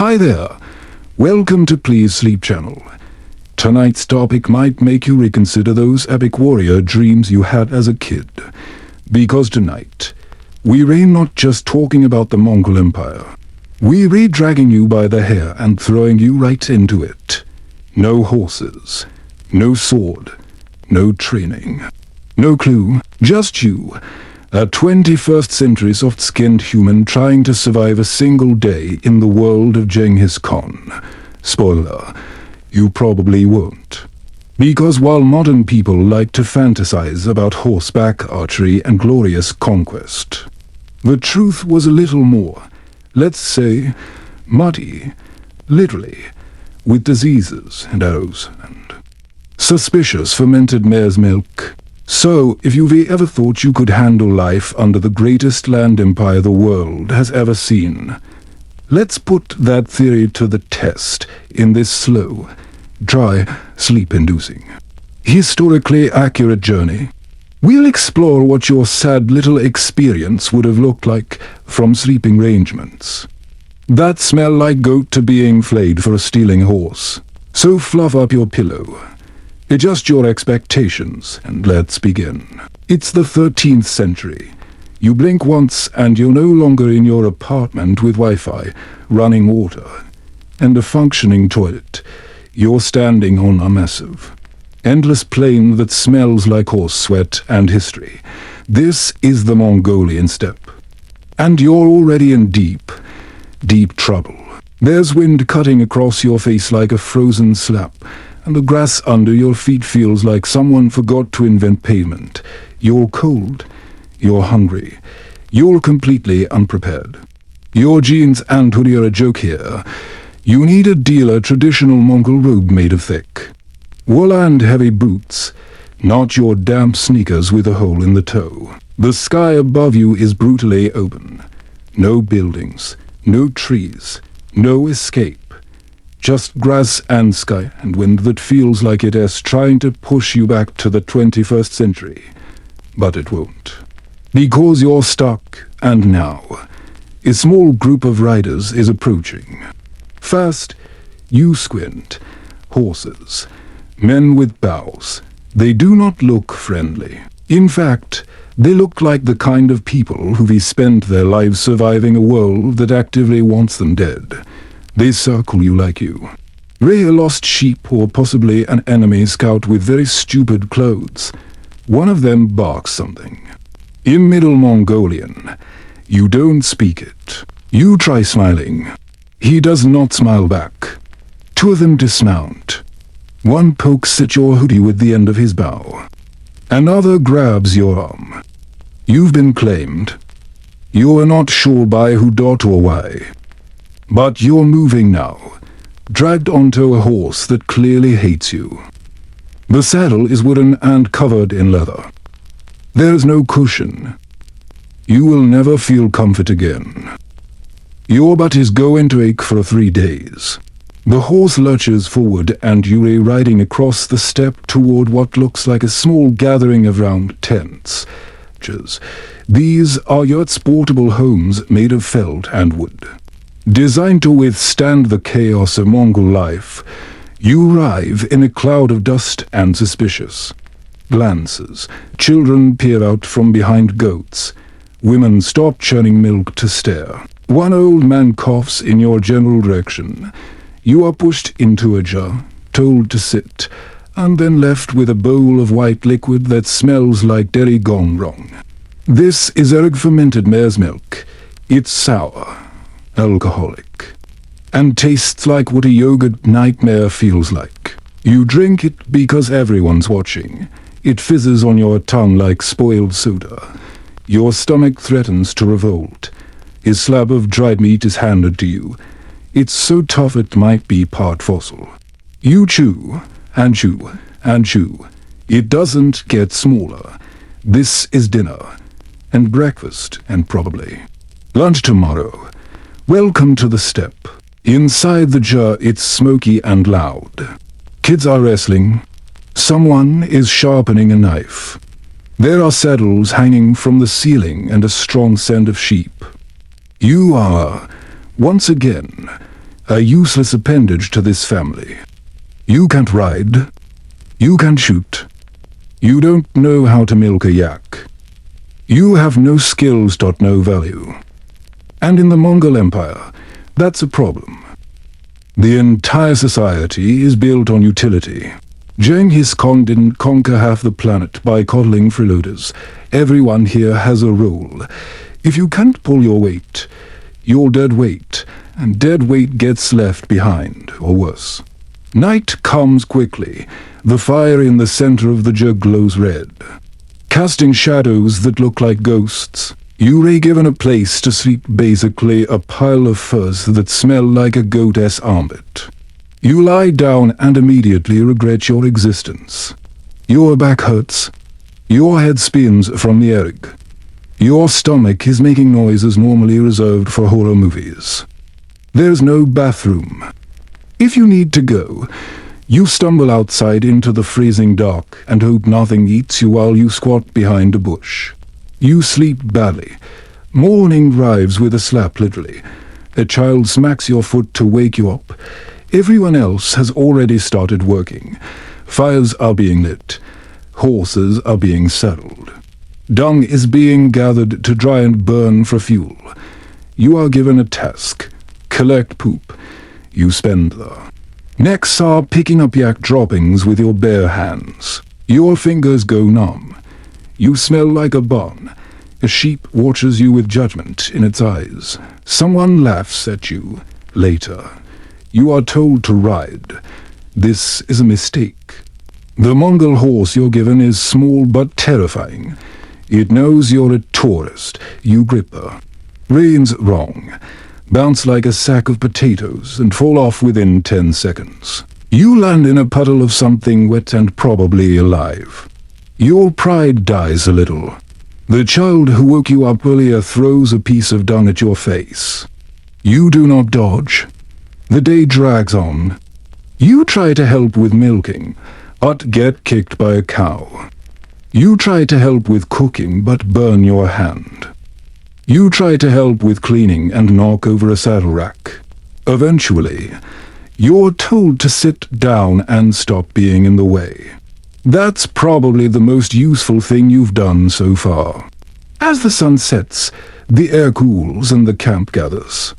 Hi there, welcome to Please Sleep channel. Tonight's topic might make you reconsider those epic warrior dreams you had as a kid. Because tonight, we're not just talking about the Mongol Empire. We're dragging you by the hair and throwing you right into it. No horses, no sword, no training, no clue, just you. A 21st century soft-skinned human trying to survive a single day in the world of Genghis Khan. Spoiler, you probably won't. Because while modern people like to fantasize about horseback archery and glorious conquest, the truth was a little more, let's say, muddy, literally, with diseases and arrows and suspicious fermented mare's milk. So, if you've ever thought you could handle life under the greatest land empire the world has ever seen, let's put that theory to the test in this slow, dry, sleep-inducing, historically accurate journey. We'll explore what your sad little experience would have looked like from sleeping arrangements that smell like goat to being flayed for a stealing horse. So fluff up your pillow, adjust your expectations, and let's begin. It's the 13th century. You blink once and you're no longer in your apartment with Wi-Fi, running water, and a functioning toilet. You're standing on a massive, endless plain that smells like horse sweat and history. This is the Mongolian steppe. And you're already in deep, deep trouble. There's wind cutting across your face like a frozen slap, and the grass under your feet feels like someone forgot to invent pavement. You're cold, you're hungry, you're completely unprepared. Your jeans and hoodie are a joke here. You need a dealer traditional Mongol robe made of thick wool and heavy boots, not your damp sneakers with a hole in the toe. The sky above you is brutally open. No buildings, no trees, no escape. Just grass and sky and wind that feels like it is trying to push you back to the 21st century. But it won't. Because you're stuck, and now, a small group of riders is approaching. First, you squint. Horses. Men with bows. They do not look friendly. In fact, they look like the kind of people who've spent their lives surviving a world that actively wants them dead. They circle you like you. Ray a lost sheep or possibly an enemy scout with very stupid clothes. One of them barks something. In Middle Mongolian, you don't speak it. You try smiling. He does not smile back. Two of them dismount. One pokes at your hoodie with the end of his bow. Another grabs your arm. You've been claimed. You are not sure by who or why. But you're moving now, dragged onto a horse that clearly hates you. The saddle is wooden and covered in leather. There's no cushion. You will never feel comfort again. Your butt is going to ache for 3 days. The horse lurches forward and you're riding across the steppe toward what looks like a small gathering of round tents. These are yurts, portable homes made of felt and wood. Designed to withstand the chaos of Mongol life, you arrive in a cloud of dust and suspicious glances. Children peer out from behind goats. Women stop churning milk to stare. One old man coughs in your general direction. You are pushed into a jar, told to sit, and then left with a bowl of white liquid that smells like dairy gone wrong. This is fermented mare's milk. It's sour, alcoholic, and tastes like what a yogurt nightmare feels like. You drink it because everyone's watching. It fizzes on your tongue like spoiled soda. Your stomach threatens to revolt. A slab of dried meat is handed to you. It's so tough it might be part fossil. You chew, and chew, and chew. It doesn't get smaller. This is dinner, and breakfast, and probably lunch tomorrow. Welcome to the steppe. Inside the jar it's smoky and loud. Kids are wrestling. Someone is sharpening a knife. There are saddles hanging from the ceiling and a strong scent of sheep. You are, once again, a useless appendage to this family. You can't ride. You can't shoot. You don't know how to milk a yak. You have no skills, no value. And in the Mongol Empire, that's a problem. The entire society is built on utility. Genghis Khan didn't conquer half the planet by coddling freeloaders. Everyone here has a role. If you can't pull your weight, you're dead weight, and dead weight gets left behind, or worse. Night comes quickly. The fire in the center of the jug glows red, casting shadows that look like ghosts. You are given a place to sleep, basically a pile of furs that smell like a goat's armpit. You lie down and immediately regret your existence. Your back hurts. Your head spins from the egg. Your stomach is making noises normally reserved for horror movies. There's no bathroom. If you need to go, you stumble outside into the freezing dark and hope nothing eats you while you squat behind a bush. You sleep badly. Morning arrives with a slap, literally. A child smacks your foot to wake you up. Everyone else has already started working. Fires are being lit. Horses are being saddled. Dung is being gathered to dry and burn for fuel. You are given a task. Collect poop. You spend the next hour picking up yak droppings with your bare hands. Your fingers go numb. You smell like a bun. A sheep watches you with judgment in its eyes. Someone laughs at you. Later, you are told to ride. This is a mistake. The Mongol horse you're given is small but terrifying. It knows you're a tourist. You grip her. Reins wrong. Bounce like a sack of potatoes and fall off within 10 seconds. You land in a puddle of something wet and probably alive. Your pride dies a little. The child who woke you up earlier throws a piece of dung at your face. You do not dodge. The day drags on. You try to help with milking, but get kicked by a cow. You try to help with cooking, but burn your hand. You try to help with cleaning and knock over a saddle rack. Eventually, you're told to sit down and stop being in the way. That's probably the most useful thing you've done so far. As the sun sets, the air cools and the camp gathers.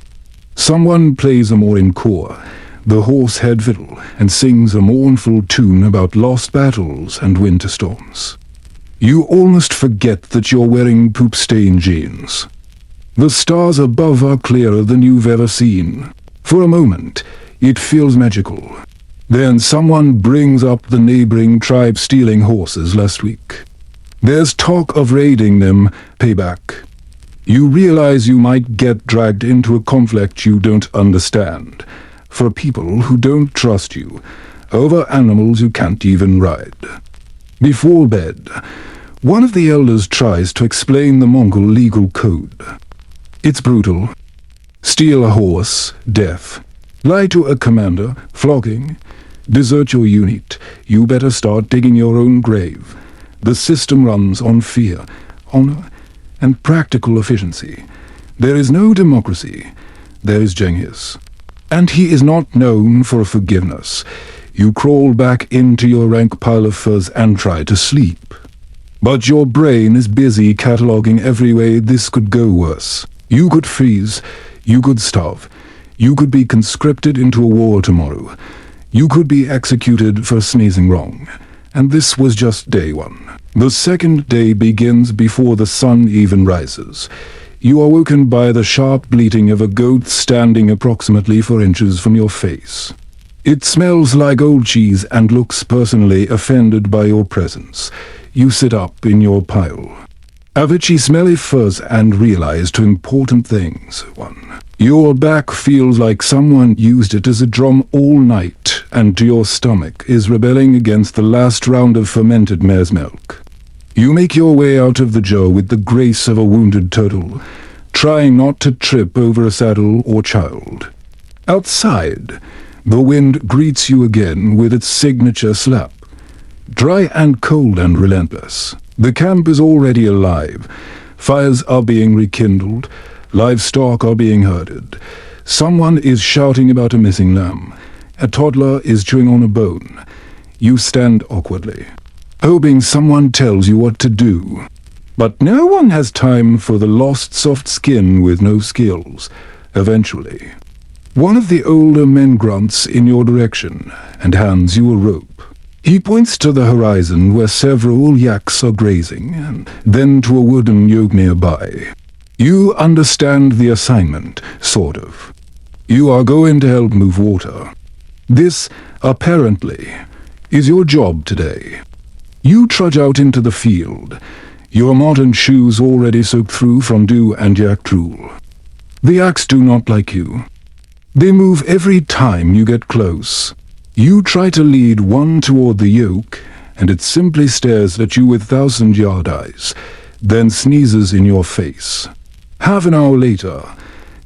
Someone plays a Morin core, the horse head fiddle, and sings a mournful tune about lost battles and winter storms. You almost forget that you're wearing poop-stained jeans. The stars above are clearer than you've ever seen. For a moment, it feels magical. Then someone brings up the neighboring tribe stealing horses last week. There's talk of raiding them, payback. You realize you might get dragged into a conflict you don't understand, for people who don't trust you, over animals you can't even ride. Before bed, one of the elders tries to explain the Mongol legal code. It's brutal. Steal a horse, death. Lie to a commander, flogging. Desert your unit. You better start digging your own grave. The system runs on fear, honor, and practical efficiency. There is no democracy. There is Genghis. And he is not known for forgiveness. You crawl back into your rank pile of furs and try to sleep. But your brain is busy cataloging every way this could go worse. You could freeze. You could starve. You could be conscripted into a war tomorrow. You could be executed for sneezing wrong. And this was just day one. The second day begins before the sun even rises. You are woken by the sharp bleating of a goat standing approximately 4 inches from your face. It smells like old cheese and looks personally offended by your presence. You sit up in your pile. Avicii smelly furs and realize two important things. 1. Your back feels like someone used it as a drum all night, and your stomach is rebelling against the last round of fermented mare's milk. You make your way out of the jar with the grace of a wounded turtle, trying not to trip over a saddle or child. Outside, the wind greets you again with its signature slap. Dry and cold and relentless. The camp is already alive. Fires are being rekindled. Livestock are being herded. Someone is shouting about a missing lamb. A toddler is chewing on a bone. You stand awkwardly, hoping someone tells you what to do. But no one has time for the lost soft skin with no skills. Eventually, one of the older men grunts in your direction and hands you a rope. He points to the horizon where several yaks are grazing, and then to a wooden yoke nearby. You understand the assignment, sort of. You are going to help move water. This, apparently, is your job today. You trudge out into the field, your modern shoes already soaked through from dew and yak drool. The yaks do not like you. They move every time you get close. You try to lead one toward the yoke, and it simply stares at you with 1,000-yard eyes, then sneezes in your face. Half an hour later,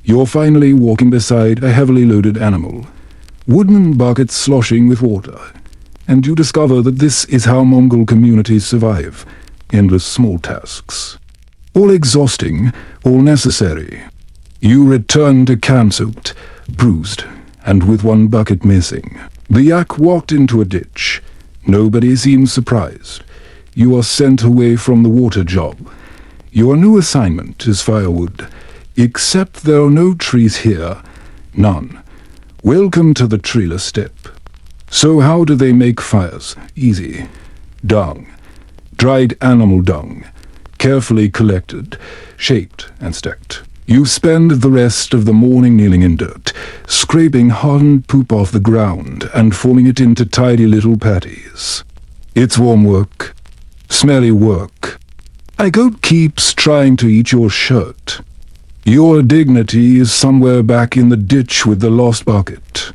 you're finally walking beside a heavily loaded animal, wooden buckets sloshing with water, and you discover that this is how Mongol communities survive. Endless small tasks. All exhausting, all necessary. You return to camp soaked, bruised, and with one bucket missing. The yak walked into a ditch. Nobody seems surprised. You are sent away from the water job. Your new assignment is firewood, except there are no trees here. None. Welcome to the treeless steppe. So how do they make fires? Easy. Dung. Dried animal dung. Carefully collected, shaped, and stacked. You spend the rest of the morning kneeling in dirt, scraping hardened poop off the ground and forming it into tidy little patties. It's warm work. Smelly work. A goat keeps trying to eat your shirt. Your dignity is somewhere back in the ditch with the lost bucket.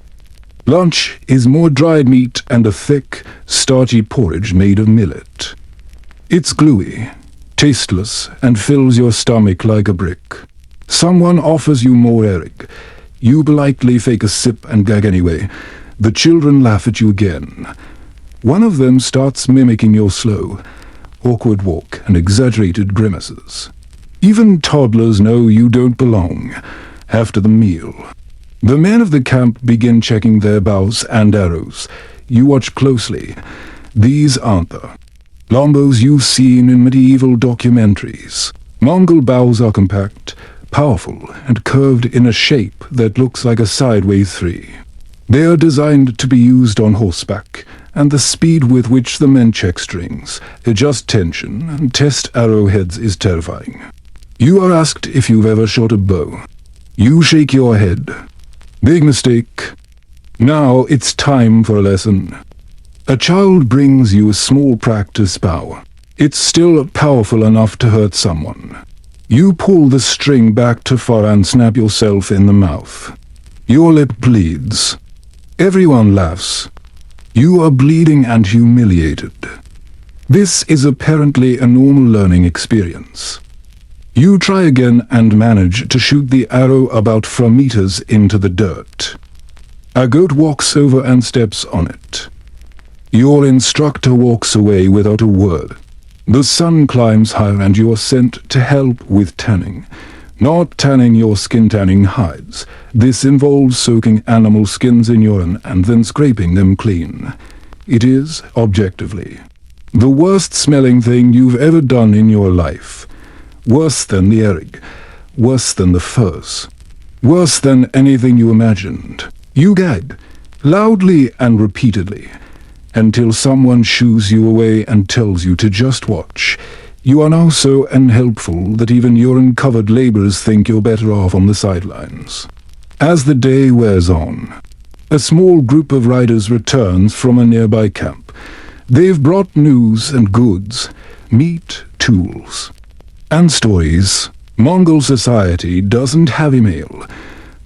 Lunch is more dried meat and a thick, starchy porridge made of millet. It's gluey, tasteless, and fills your stomach like a brick. Someone offers you more Eric. You politely fake a sip and gag anyway. The children laugh at you again. One of them starts mimicking your slow, awkward walk and exaggerated grimaces. Even toddlers know you don't belong. After the meal, the men of the camp begin checking their bows and arrows. You watch closely. These aren't the lombos you've seen in medieval documentaries. Mongol bows are compact, powerful, and curved in a shape that looks like a sideways 3. They are designed to be used on horseback, and the speed with which the men check strings, adjust tension, and test arrowheads is terrifying. You are asked if you've ever shot a bow. You shake your head. Big mistake. Now it's time for a lesson. A child brings you a small practice bow. It's still powerful enough to hurt someone. You pull the string back too far and snap yourself in the mouth. Your lip bleeds. Everyone laughs. You are bleeding and humiliated. This is apparently a normal learning experience. You try again and manage to shoot the arrow about 4 meters into the dirt. A goat walks over and steps on it. Your instructor walks away without a word. The sun climbs higher and you are sent to help with tanning. Not tanning your skin, tanning hides. This involves soaking animal skins in urine and then scraping them clean. It is, objectively, the worst smelling thing you've ever done in your life. Worse than the erig. Worse than the furs. Worse than anything you imagined. You gag, loudly and repeatedly, until someone shoos you away and tells you to just watch. You are now so unhelpful that even urine-covered laborers think you're better off on the sidelines. As the day wears on, a small group of riders returns from a nearby camp. They've brought news and goods, meat, tools, and stories. Mongol society doesn't have email,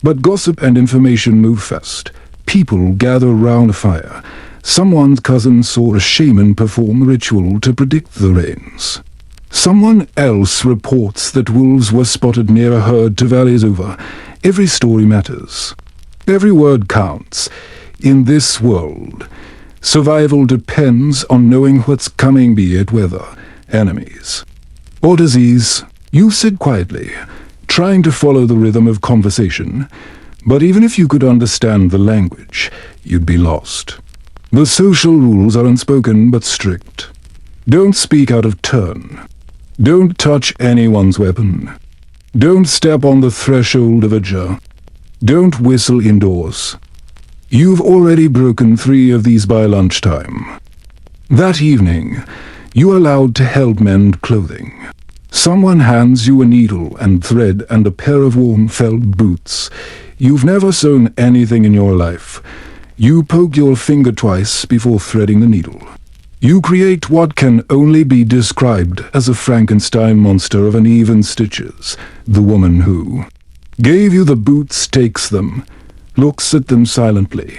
but gossip and information move fast. People gather around a fire. Someone's cousin saw a shaman perform a ritual to predict the rains. Someone else reports that wolves were spotted near a herd 2 valleys over. Every story matters. Every word counts. In this world, survival depends on knowing what's coming, be it weather, enemies, or disease. You sit quietly, trying to follow the rhythm of conversation. But even if you could understand the language, you'd be lost. The social rules are unspoken but strict. Don't speak out of turn. Don't touch anyone's weapon. Don't step on the threshold of a jar. Don't whistle indoors. You've already broken 3 of these by lunchtime. That evening, you are allowed to help mend clothing. Someone hands you a needle and thread and a pair of warm felt boots. You've never sewn anything in your life. You poke your finger twice before threading the needle. You create what can only be described as a Frankenstein monster of uneven stitches. The woman who gave you the boots takes them, looks at them silently,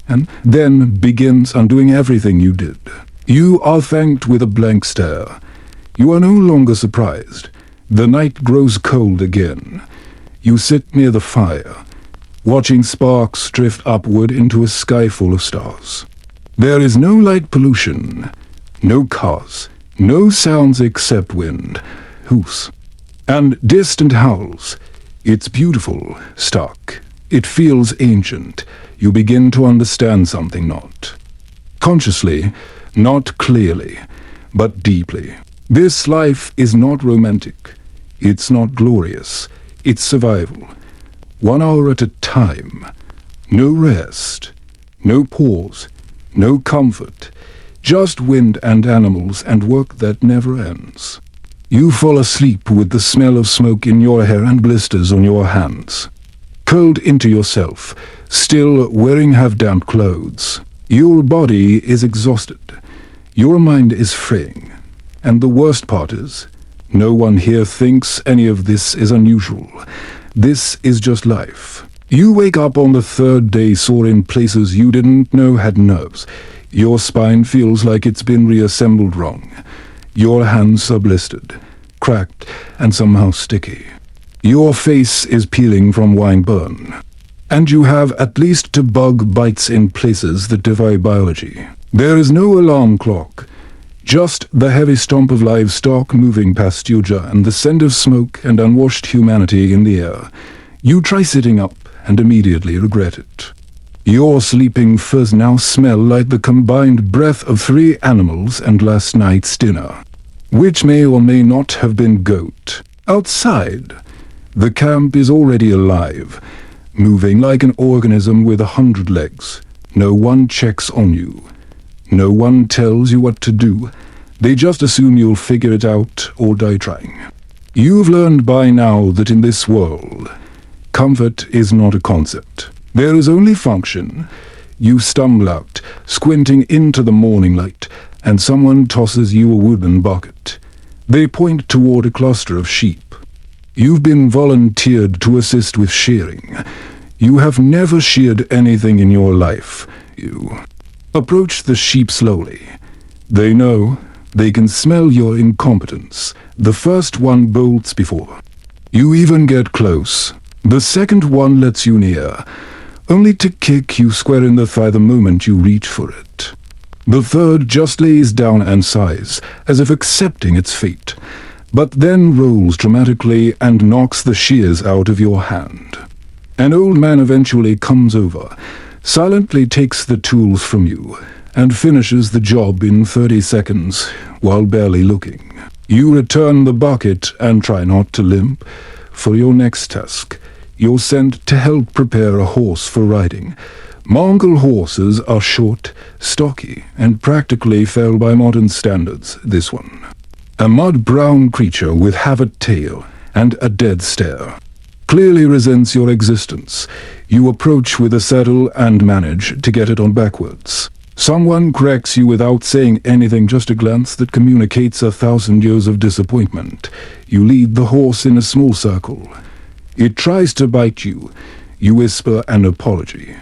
and then begins undoing everything you did. You are thanked with a blank stare. You are no longer surprised. The night grows cold again. You sit near the fire, watching sparks drift upward into a sky full of stars. There is no light pollution, no cars, no sounds except wind, hoofs, and distant howls. It's beautiful, stark. It feels ancient. You begin to understand something not consciously, not clearly, but deeply. This life is not romantic. It's not glorious. It's survival. 1 hour at a time. No rest. No pause. No comfort. Just wind and animals and work that never ends. You fall asleep with the smell of smoke in your hair and blisters on your hands. Curled into yourself, still wearing half-damp clothes. Your body is exhausted. Your mind is fraying. And the worst part is, no one here thinks any of this is unusual. This is just life. You wake up on the 3rd day sore in places you didn't know had nerves. Your spine feels like it's been reassembled wrong. Your hands are blistered, cracked, and somehow sticky. Your face is peeling from wine burn. And you have at least 2 bug bites in places that defy biology. There is no alarm clock. Just the heavy stomp of livestock moving past your jaw and the scent of smoke and unwashed humanity in the air. You try sitting up and immediately regret it. Your sleeping furs now smell like the combined breath of 3 animals and last night's dinner, which may or may not have been goat. Outside, the camp is already alive, moving like an organism with 100 legs. No one checks on you. No one tells you what to do. They just assume you'll figure it out or die trying. You've learned by now that in this world, comfort is not a concept. There is only function. You stumble out, squinting into the morning light, and someone tosses you a wooden bucket. They point toward a cluster of sheep. You've been volunteered to assist with shearing. You have never sheared anything in your life. You approach the sheep slowly. They know, they can smell your incompetence. The first one bolts before you even get close. The second one lets you near, only to kick you square in the thigh the moment you reach for it. The third just lays down and sighs, as if accepting its fate, but then rolls dramatically and knocks the shears out of your hand. An old man eventually comes over, silently takes the tools from you, and finishes the job in 30 seconds, while barely looking. You return the bucket and try not to limp. For your next task, you're sent to help prepare a horse for riding. Mongol horses are short, stocky, and practically fell by modern standards, this one. A mud-brown creature with halved tail and a dead stare. Clearly resents your existence. You approach with a saddle and manage to get it on backwards. Someone corrects you without saying anything, just a glance that communicates 1,000 years of disappointment. You lead the horse in a small circle. It tries to bite you. You whisper an apology.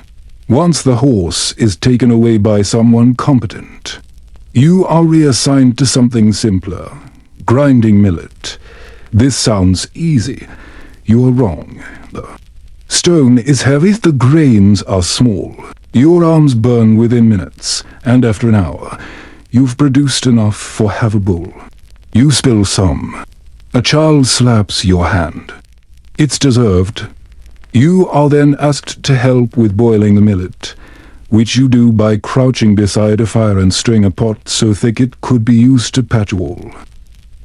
Once the horse is taken away by someone competent, you are reassigned to something simpler. Grinding millet. This sounds easy. You are wrong. The stone is heavy, the grains are small. Your arms burn within minutes, and after an hour, you've produced enough for half a bowl. You spill some. A child slaps your hand. It's deserved. You are then asked to help with boiling the millet, which you do by crouching beside a fire and stirring a pot so thick it could be used to patch a wall.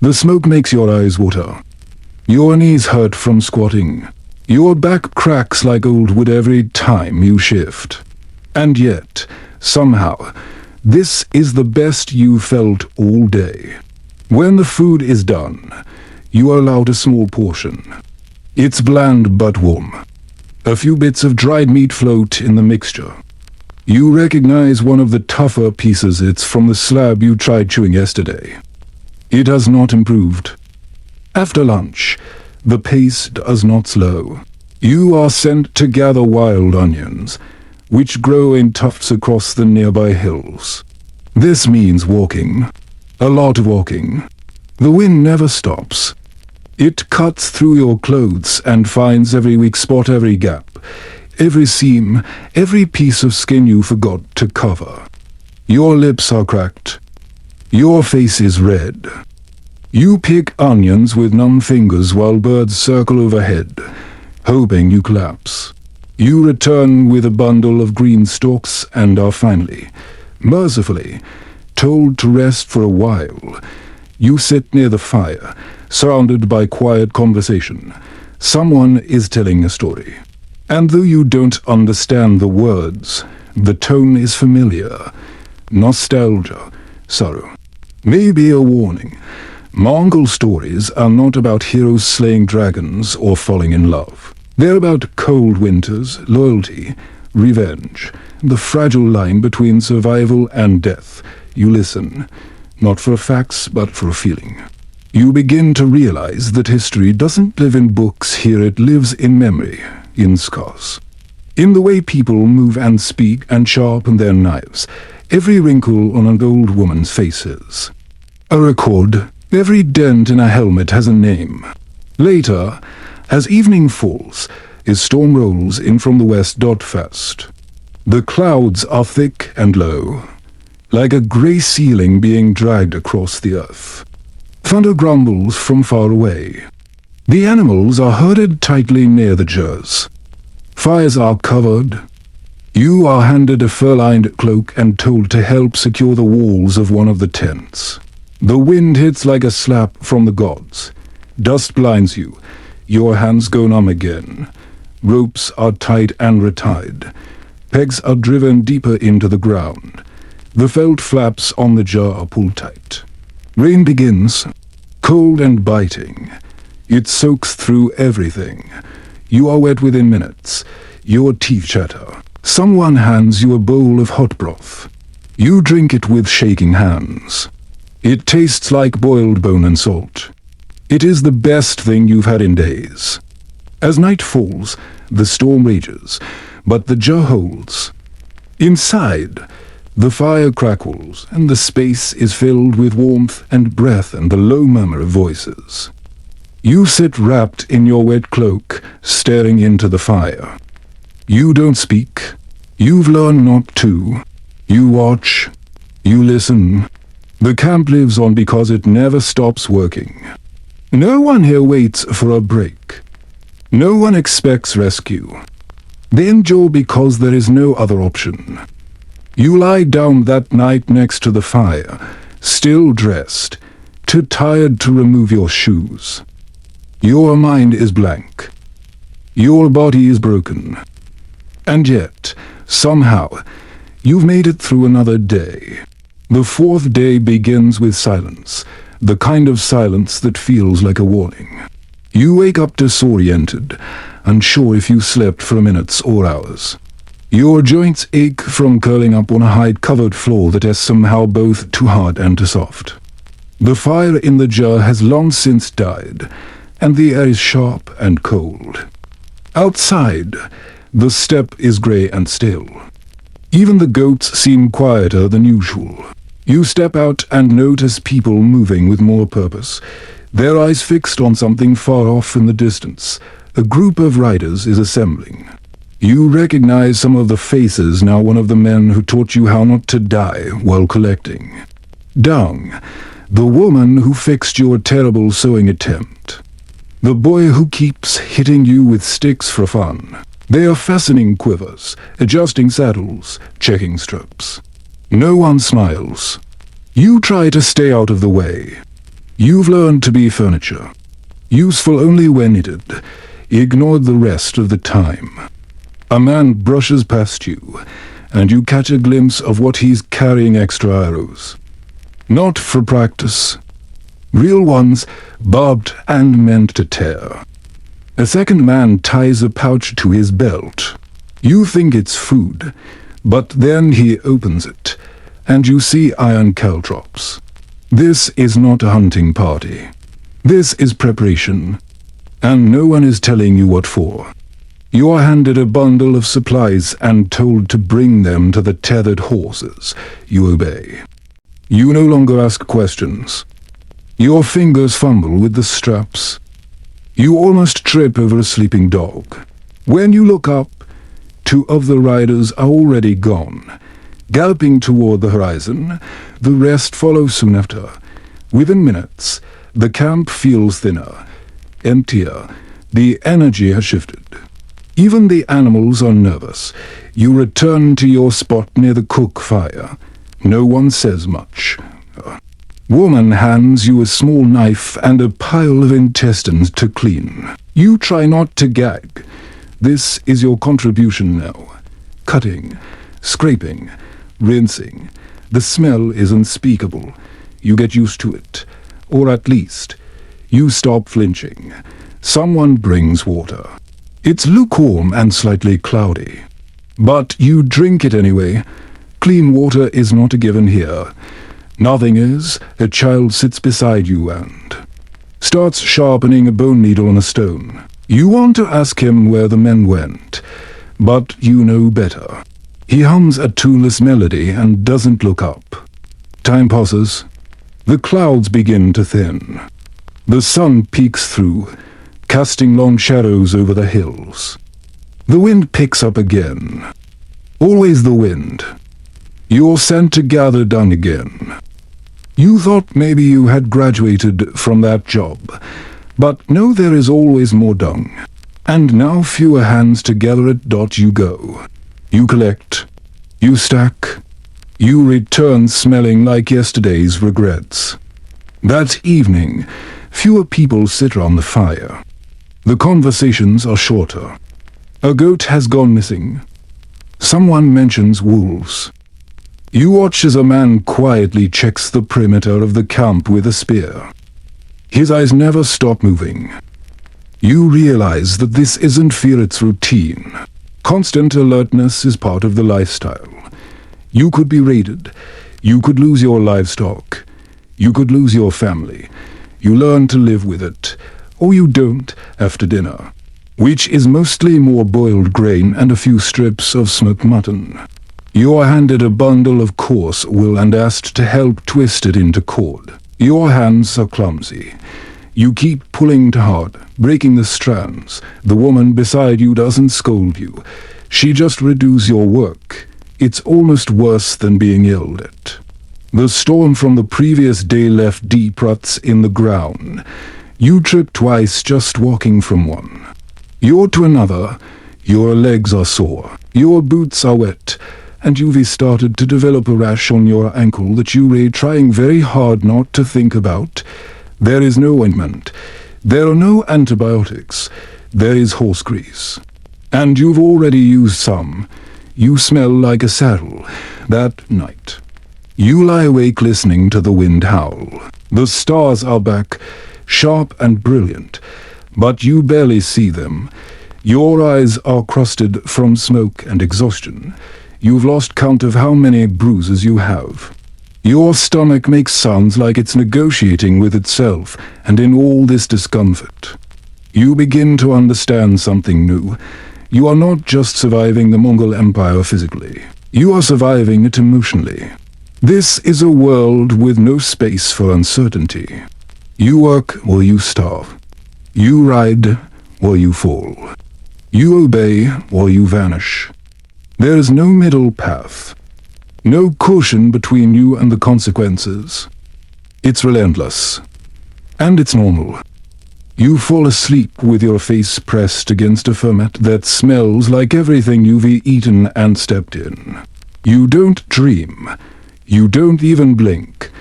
The smoke makes your eyes water. Your knees hurt from squatting. Your back cracks like old wood every time you shift. And yet, somehow, this is the best you've felt all day. When the food is done, you are allowed a small portion. It's bland but warm. A few bits of dried meat float in the mixture. You recognize one of the tougher pieces. It's from the slab you tried chewing yesterday. It has not improved. After lunch, the pace does not slow. You are sent to gather wild onions, which grow in tufts across the nearby hills. This means walking. A lot of walking. The wind never stops. It cuts through your clothes and finds every weak spot, every gap, every seam, every piece of skin you forgot to cover. Your lips are cracked. Your face is red. You pick onions with numb fingers while birds circle overhead, hoping you collapse. You return with a bundle of green stalks and are finally, mercifully, told to rest for a while. You sit near the fire, surrounded by quiet conversation. Someone is telling a story. And though you don't understand the words, the tone is familiar. Nostalgia, sorrow. Maybe a warning. Mongol stories are not about heroes slaying dragons or falling in love. They're about cold winters, loyalty, revenge, the fragile line between survival and death. You listen, not for facts, but for a feeling. You begin to realize that history doesn't live in books here, it lives in memory, in scars. In the way people move and speak and sharpen their knives, every wrinkle on an old woman's faces. A record, every dent in a helmet has a name. Later, as evening falls, a storm rolls in from the west. Fast. The clouds are thick and low, like a grey ceiling being dragged across the earth. Thunder grumbles from far away. The animals are herded tightly near the jars. Fires are covered. You are handed a fur-lined cloak and told to help secure the walls of one of the tents. The wind hits like a slap from the gods. Dust blinds you. Your hands go numb again. Ropes are tied and retied. Pegs are driven deeper into the ground. The felt flaps on the jar are pulled tight. Rain begins, cold and biting. It soaks through everything. You are wet within minutes. Your teeth chatter. Someone hands you a bowl of hot broth. You drink it with shaking hands. It tastes like boiled bone and salt. It is the best thing you've had in days. As night falls, the storm rages, but the jar holds. Inside, the fire crackles, and the space is filled with warmth and breath and the low murmur of voices. You sit wrapped in your wet cloak, staring into the fire. You don't speak. You've learned not to. You watch. You listen. The camp lives on because it never stops working. No one here waits for a break. No one expects rescue. They endure because there is no other option. You lie down that night next to the fire, still dressed, too tired to remove your shoes. Your mind is blank. Your body is broken. And yet, somehow, you've made it through another day. The fourth day begins with silence, the kind of silence that feels like a warning. You wake up disoriented, unsure if you slept for minutes or hours. Your joints ache from curling up on a hide-covered floor that is somehow both too hard and too soft. The fire in the jar has long since died, and the air is sharp and cold. Outside, the steppe is grey and still. Even the goats seem quieter than usual. You step out and notice people moving with more purpose, their eyes fixed on something far off in the distance. A group of riders is assembling. You recognize some of the faces now, one of the men who taught you how not to die while collecting. Dung, the woman who fixed your terrible sewing attempt. The boy who keeps hitting you with sticks for fun. They are fastening quivers, adjusting saddles, checking strips. No one smiles. You try to stay out of the way. You've learned to be furniture. Useful only when needed, ignored the rest of the time. A man brushes past you, and you catch a glimpse of what he's carrying: extra arrows. Not for practice. Real ones, barbed and meant to tear. A second man ties a pouch to his belt. You think it's food, but then he opens it, and you see iron caltrops. This is not a hunting party. This is preparation, and no one is telling you what for. You are handed a bundle of supplies and told to bring them to the tethered horses. You obey. You no longer ask questions. Your fingers fumble with the straps. You almost trip over a sleeping dog. When you look up, two of the riders are already gone. Galloping toward the horizon, the rest follow soon after. Within minutes, the camp feels thinner, emptier. The energy has shifted. Even the animals are nervous. You return to your spot near the cook fire. No one says much. Woman hands you a small knife and a pile of intestines to clean. You try not to gag. This is your contribution now. Cutting, scraping, rinsing. The smell is unspeakable. You get used to it. Or at least, you stop flinching. Someone brings water. It's lukewarm and slightly cloudy. But you drink it anyway. Clean water is not a given here. Nothing is. A child sits beside you and starts sharpening a bone needle on a stone. You want to ask him where the men went, but you know better. He hums a tuneless melody and doesn't look up. Time passes. The clouds begin to thin. The sun peeks through, casting long shadows over the hills. The wind picks up again. Always the wind. You're sent to gather dung again. You thought maybe you had graduated from that job, but no, there is always more dung. And now fewer hands to gather it. You go. You collect. You stack. You return smelling like yesterday's regrets. That evening, fewer people sit around the fire. The conversations are shorter. A goat has gone missing. Someone mentions wolves. You watch as a man quietly checks the perimeter of the camp with a spear. His eyes never stop moving. You realize that this isn't fear, it's routine. Constant alertness is part of the lifestyle. You could be raided. You could lose your livestock. You could lose your family. You learn to live with it. Or you don't after dinner, which is mostly more boiled grain and a few strips of smoked mutton. You are handed a bundle of coarse wool and asked to help twist it into cord. Your hands are clumsy. You keep pulling too hard, breaking the strands. The woman beside you doesn't scold you. She just redoes your work. It's almost worse than being yelled at. The storm from the previous day left deep ruts in the ground. You trip twice just walking from one. You're to another. Your legs are sore. Your boots are wet. And you've started to develop a rash on your ankle that you're trying very hard not to think about. There is no ointment. There are no antibiotics. There is horse grease. And you've already used some. You smell like a saddle. That night, you lie awake listening to the wind howl. The stars are back, sharp and brilliant, but you barely see them. Your eyes are crusted from smoke and exhaustion. You've lost count of how many bruises you have. Your stomach makes sounds like it's negotiating with itself, and in all this discomfort, you begin to understand something new. You are not just surviving the Mongol Empire physically. You are surviving it emotionally. This is a world with no space for uncertainty. You work or you starve. You ride or you fall. You obey or you vanish. There is no middle path. No cushion between you and the consequences. It's relentless. And it's normal. You fall asleep with your face pressed against a ferment that smells like everything you've eaten and stepped in. You don't dream. You don't even blink.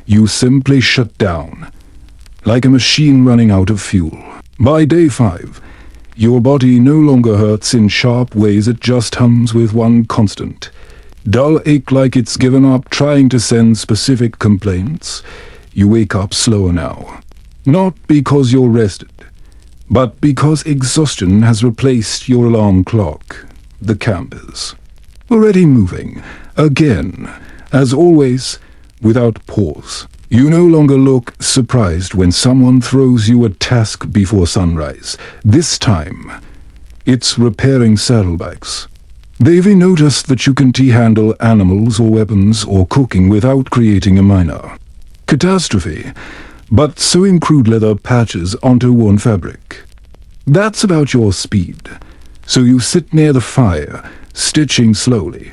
You simply shut down, like a machine running out of fuel. By day 5, your body no longer hurts in sharp ways, it just hums with one constant dull ache, like it's given up trying to send specific complaints. You wake up slower now. Not because you're rested, but because exhaustion has replaced your alarm clock. The camp is already moving, again, as always, without pause. You no longer look surprised when someone throws you a task before sunrise. This time, it's repairing saddlebags. They've noticed that you can handle animals or weapons or cooking without creating a minor catastrophe, but sewing crude leather patches onto worn fabric. That's about your speed. So you sit near the fire, stitching slowly,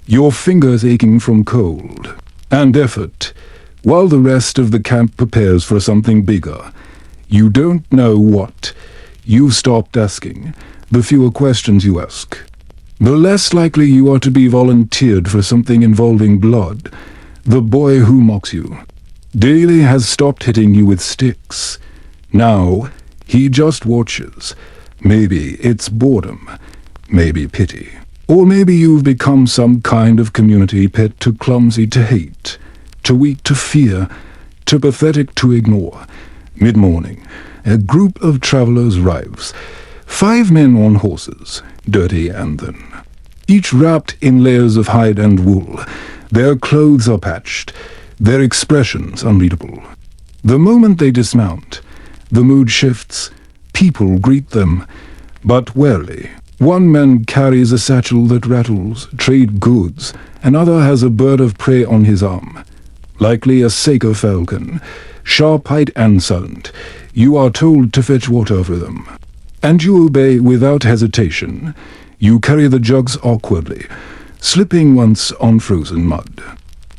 your fingers aching from cold and effort, while the rest of the camp prepares for something bigger. You don't know what. You've stopped asking. The fewer questions you ask, the less likely you are to be volunteered for something involving blood. The boy who mocks you daily has stopped hitting you with sticks. Now, he just watches. Maybe it's boredom, maybe pity, or maybe you've become some kind of community pet, too clumsy to hate, too weak to fear, too pathetic to ignore. Mid-morning, a group of travelers arrives. 5 men on horses, dirty and thin, each wrapped in layers of hide and wool. Their clothes are patched, their expressions unreadable. The moment they dismount, the mood shifts. People greet them, but warily. One man carries a satchel that rattles, trade goods. Another has a bird of prey on his arm, likely a Saker falcon, sharp-eyed and silent. You are told to fetch water for them, and you obey without hesitation. You carry the jugs awkwardly, slipping once on frozen mud,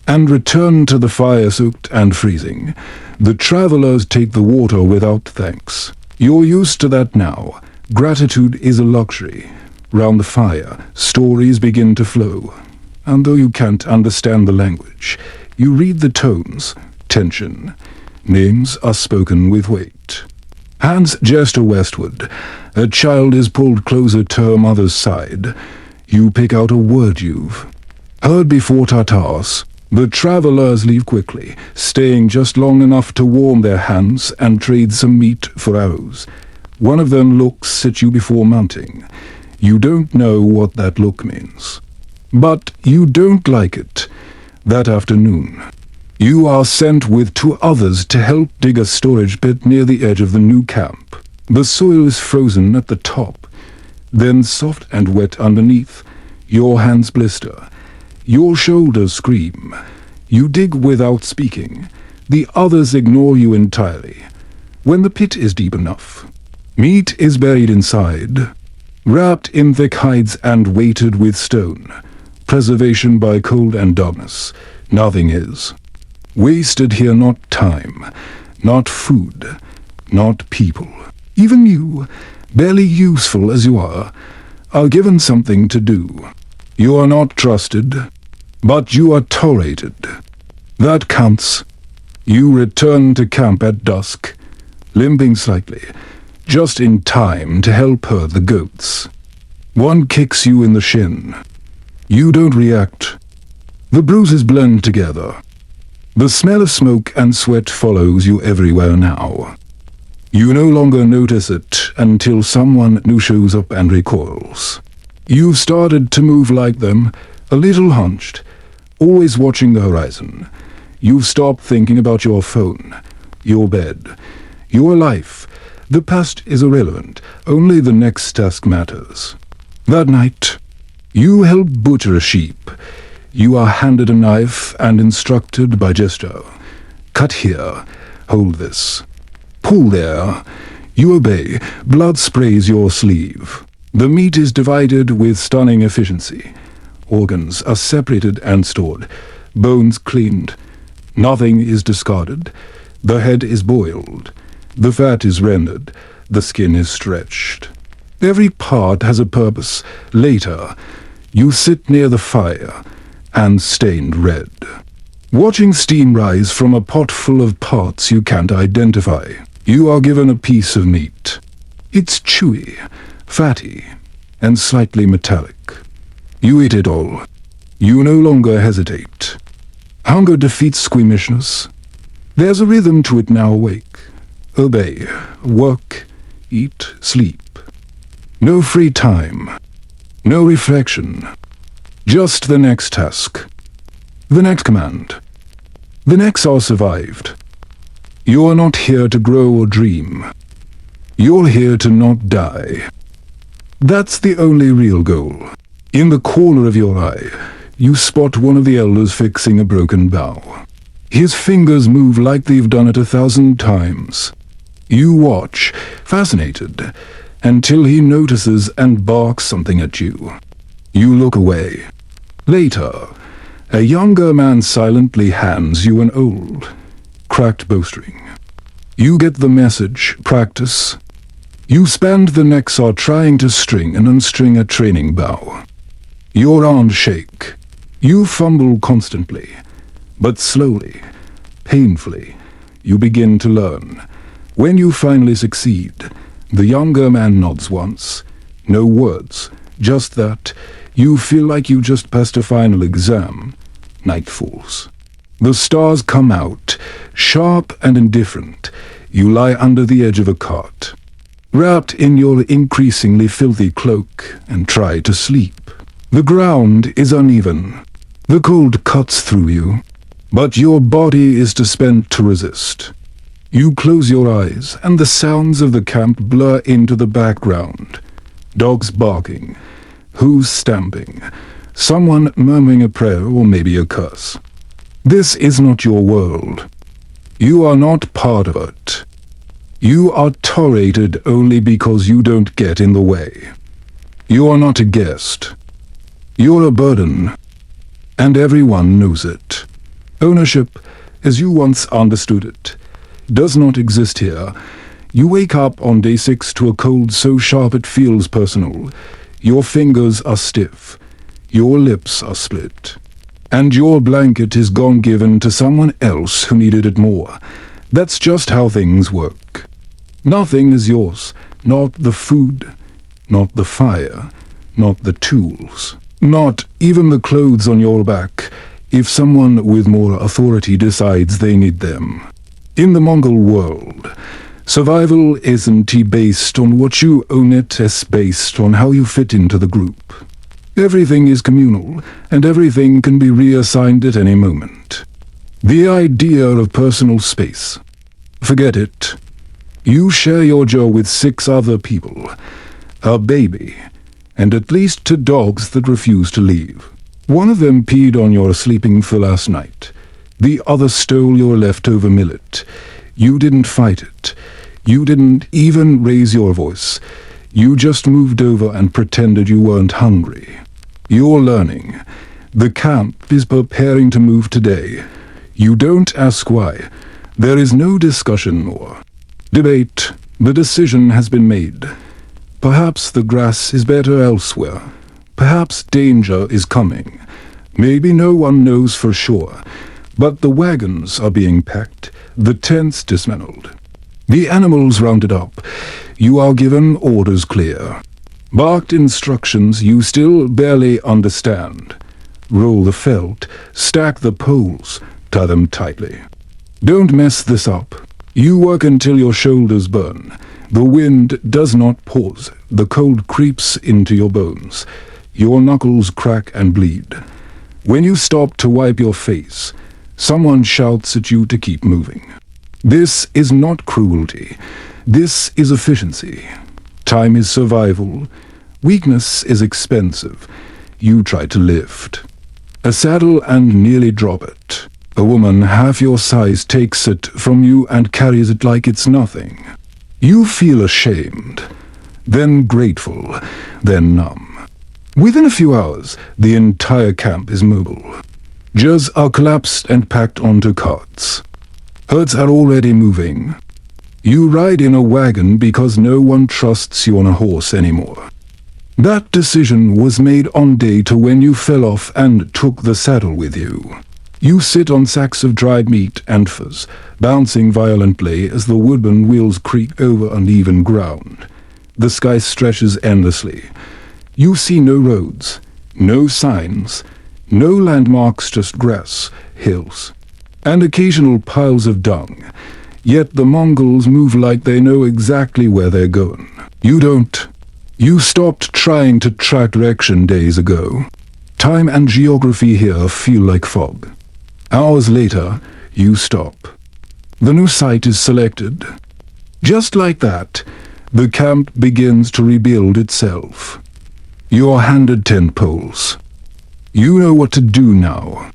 and return to the fire soaked and freezing. The travelers take the water without thanks. You're used to that now. Gratitude is a luxury. Round the fire, stories begin to flow. And though you can't understand the language, you read the tones, tension. Names are spoken with weight. Hands gesture westward. A child is pulled closer to her mother's side. You pick out a word you've heard before. Tatars. The travelers leave quickly, staying just long enough to warm their hands and trade some meat for arrows. One of them looks at you before mounting. You don't know what that look means, but you don't like it. That afternoon, you are sent with 2 others to help dig a storage pit near the edge of the new camp. The soil is frozen at the top, then soft and wet underneath. Your hands blister. Your shoulders scream. You dig without speaking. The others ignore you entirely. When the pit is deep enough, meat is buried inside, wrapped in thick hides and weighted with stone. Preservation by cold and darkness. Nothing is wasted here, not time, not food, not people. Even you, barely useful as you are given something to do. You are not trusted, but you are tolerated. That counts. You return to camp at dusk, limping slightly, just in time to help herd the goats. One kicks you in the shin. You don't react. The bruises blend together. The smell of smoke and sweat follows you everywhere now. You no longer notice it until someone new shows up and recoils. You've started to move like them, a little hunched, always watching the horizon. You've stopped thinking about your phone, your bed, your life. The past is irrelevant, only the next task matters. That night, you help butcher a sheep. You are handed a knife and instructed by gesture. Cut here, hold this. Pull there. You obey. Blood sprays your sleeve. The meat is divided with stunning efficiency. Organs are separated and stored. Bones cleaned. Nothing is discarded. The head is boiled. The fat is rendered, the skin is stretched. Every part has a purpose. Later, you sit near the fire, and stained red, watching steam rise from a pot full of parts you can't identify. You are given a piece of meat. It's chewy, fatty, and slightly metallic. You eat it all. You no longer hesitate. Hunger defeats squeamishness. There's a rhythm to it now. Awake, obey, work, eat, sleep. No free time. No reflection. Just the next task. The next command. The next are survived. You are not here to grow or dream. You're here to not die. That's the only real goal. In the corner of your eye, you spot one of the elders fixing a broken bough. His fingers move like they've done it 1,000 times. You watch, fascinated, until he notices and barks something at you. You look away. Later, a younger man silently hands you an old, cracked bowstring. You get the message. Practice. You spend the next hour trying to string and unstring a training bow. Your arms shake. You fumble constantly, but slowly, painfully, you begin to learn. When you finally succeed, the younger man nods once. No words, just that. You feel like you just passed a final exam. Night falls. The stars come out, sharp and indifferent. You lie under the edge of a cot, wrapped in your increasingly filthy cloak, and try to sleep. The ground is uneven. The cold cuts through you, but your body is too spent to resist. You close your eyes, and the sounds of the camp blur into the background. Dogs barking, hooves stamping, someone murmuring a prayer or maybe a curse. This is not your world. You are not part of it. You are tolerated only because you don't get in the way. You are not a guest. You're a burden, and everyone knows it. Ownership, as you once understood it, does not exist here. You wake up on day 6 to a cold so sharp it feels personal. Your fingers are stiff. Your lips are split. And your blanket is gone given to someone else who needed it more. That's just how things work. Nothing is yours. Not the food, not the fire, not the tools, not even the clothes on your back, if someone with more authority decides they need them. In the Mongol world, survival isn't based on what you own, it is based on how you fit into the group. Everything is communal, and everything can be reassigned at any moment. The idea of personal space. Forget it. You share your jaw with 6 other people, a baby, and at least 2 dogs that refuse to leave. One of them peed on your sleeping for last night. The other stole your leftover millet. You didn't fight it. You didn't even raise your voice. You just moved over and pretended you weren't hungry. You're learning. The camp is preparing to move today. You don't ask why. There is no discussion or debate. The decision has been made. Perhaps the grass is better elsewhere. Perhaps danger is coming. Maybe no one knows for sure. But the wagons are being packed, the tents dismantled, the animals rounded up. You are given orders clear. Barked instructions you still barely understand. Roll the felt, stack the poles, tie them tightly. Don't mess this up. You work until your shoulders burn. The wind does not pause. The cold creeps into your bones. Your knuckles crack and bleed. When you stop to wipe your face, someone shouts at you to keep moving. This is not cruelty. This is efficiency. Time is survival. Weakness is expensive. You try to lift a saddle and nearly drop it. A woman half your size takes it from you and carries it like it's nothing. You feel ashamed, then grateful, then numb. Within a few hours, the entire camp is mobile. Jars are collapsed and packed onto carts. Herds are already moving. You ride in a wagon because no one trusts you on a horse anymore. That decision was made on day 2 when you fell off and took the saddle with you. You sit on sacks of dried meat and fuzz, bouncing violently as the wooden wheels creak over uneven ground. The sky stretches endlessly. You see no roads, no signs, no landmarks, just grass, hills, and occasional piles of dung. Yet the Mongols move like they know exactly where they're going. You don't. You stopped trying to track direction days ago. Time and geography here feel like fog. Hours later, you stop. The new site is selected. Just like that, the camp begins to rebuild itself. You're handed tent poles. You know what to do now.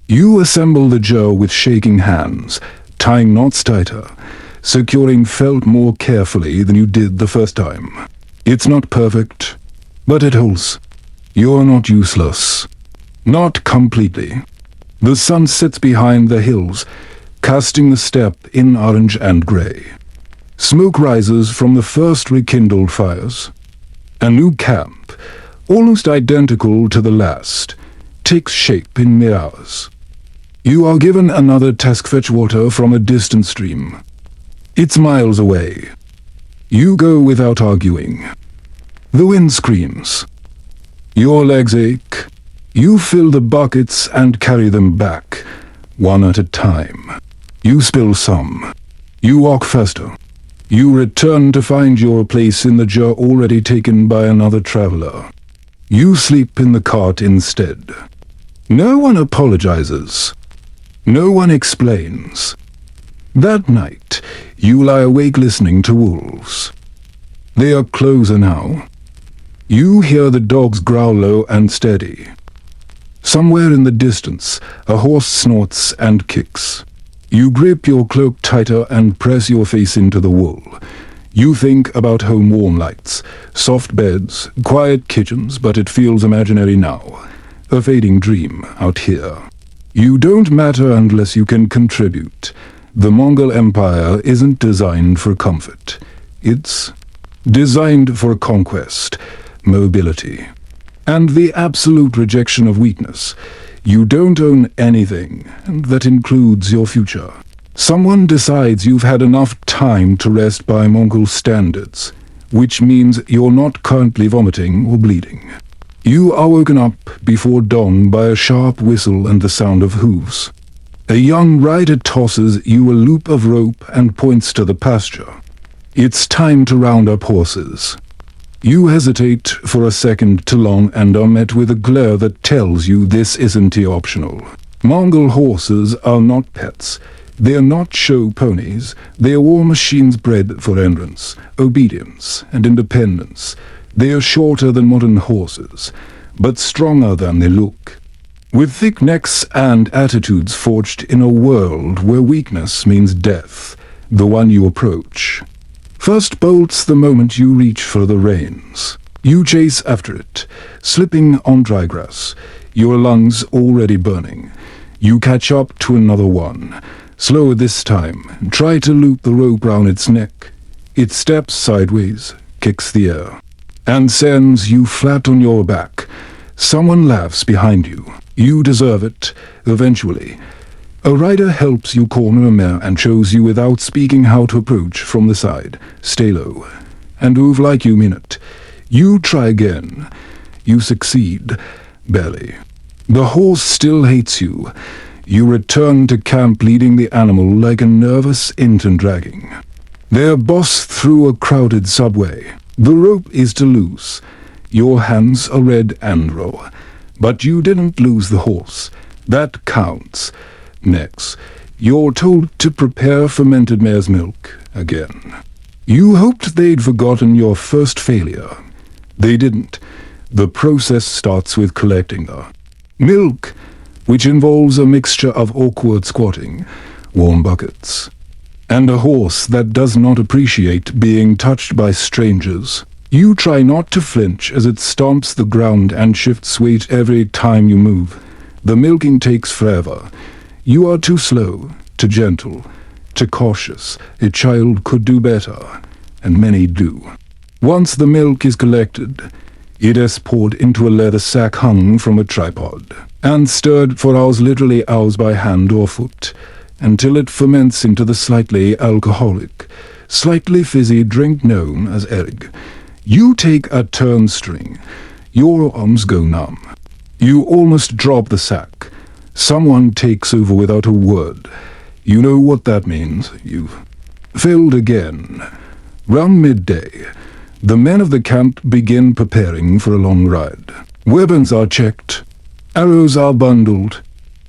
You assemble the jar with shaking hands, tying knots tighter, securing felt more carefully than you did the first time. It's not perfect, but it holds. You're not useless. Not completely. The sun sits behind the hills, casting the steppe in orange and grey. Smoke rises from the first rekindled fires. A new camp, almost identical to the last, takes shape in mere hours. You are given another task: fetch water from a distant stream. It's miles away. You go without arguing. The wind screams. Your legs ache. You fill the buckets and carry them back, one at a time. You spill some. You walk faster. You return to find your place in the jar already taken by another traveler. You sleep in the cart instead. No one apologizes. No one explains. That night, you lie awake listening to wolves. They are closer now. You hear the dogs growl low and steady. Somewhere in the distance, a horse snorts and kicks. You grip your cloak tighter and press your face into the wool. You think about home warm lights, soft beds, quiet kitchens, but it feels imaginary now. A fading dream out here. You don't matter unless you can contribute. The Mongol Empire isn't designed for comfort. It's designed for conquest, mobility, and the absolute rejection of weakness. You don't own anything, and that includes your future. Someone decides you've had enough time to rest by Mongol standards, which means you're not currently vomiting or bleeding. You are woken up before dawn by a sharp whistle and the sound of hooves. A young rider tosses you a loop of rope and points to the pasture. It's time to round up horses. You hesitate for a second too long and are met with a glare that tells you this isn't optional. Mongol horses are not pets. They are not show ponies. They are war machines bred for endurance, obedience, and independence. They are shorter than modern horses, but stronger than they look, with thick necks and attitudes forged in a world where weakness means death, the one you approach. First bolts the moment you reach for the reins. You chase after it, slipping on dry grass, your lungs already burning. You catch up to another one, slower this time, try to loop the rope round its neck. It steps sideways, kicks the air, and sends you flat on your back. Someone laughs behind you. You deserve it, eventually. A rider helps you corner a mare and shows you without speaking how to approach from the side. Stay low, and move like you mean it. You try again. You succeed, barely. The horse still hates you. You return to camp leading the animal like a nervous infant dragging their boss through a crowded subway. The rope is too loose. Your hands are red and raw. But you didn't lose the horse. That counts. Next, you're told to prepare fermented mare's milk again. You hoped they'd forgotten your first failure. They didn't. The process starts with collecting the milk, which involves a mixture of awkward squatting, warm buckets, and a horse that does not appreciate being touched by strangers. You try not to flinch as it stomps the ground and shifts weight every time you move. The milking takes forever. You are too slow, too gentle. Too cautious, a child could do better, and many do. Once the milk is collected, it is poured into a leather sack hung from a tripod, and stirred for hours, literally hours, by hand or foot, until it ferments into the slightly alcoholic, slightly fizzy drink known as erg. You take a turn string. Your arms go numb. You almost drop the sack. Someone takes over without a word. You know what that means. You've failed again. Round midday, the men of the camp begin preparing for a long ride. Weapons are checked. Arrows are bundled.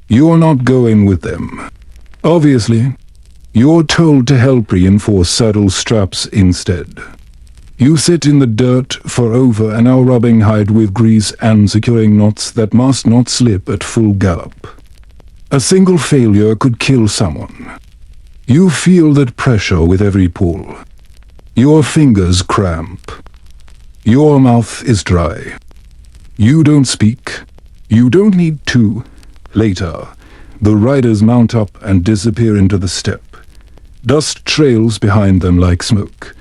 You're not going with them. Obviously, you're told to help reinforce saddle straps instead. You sit in the dirt for over an hour, rubbing hide with grease and securing knots that must not slip at full gallop. A single failure could kill someone. You feel that pressure with every pull. Your fingers cramp. Your mouth is dry. You don't speak. You don't need to. Later, the riders mount up and disappear into the steppe. Dust trails behind them like smoke.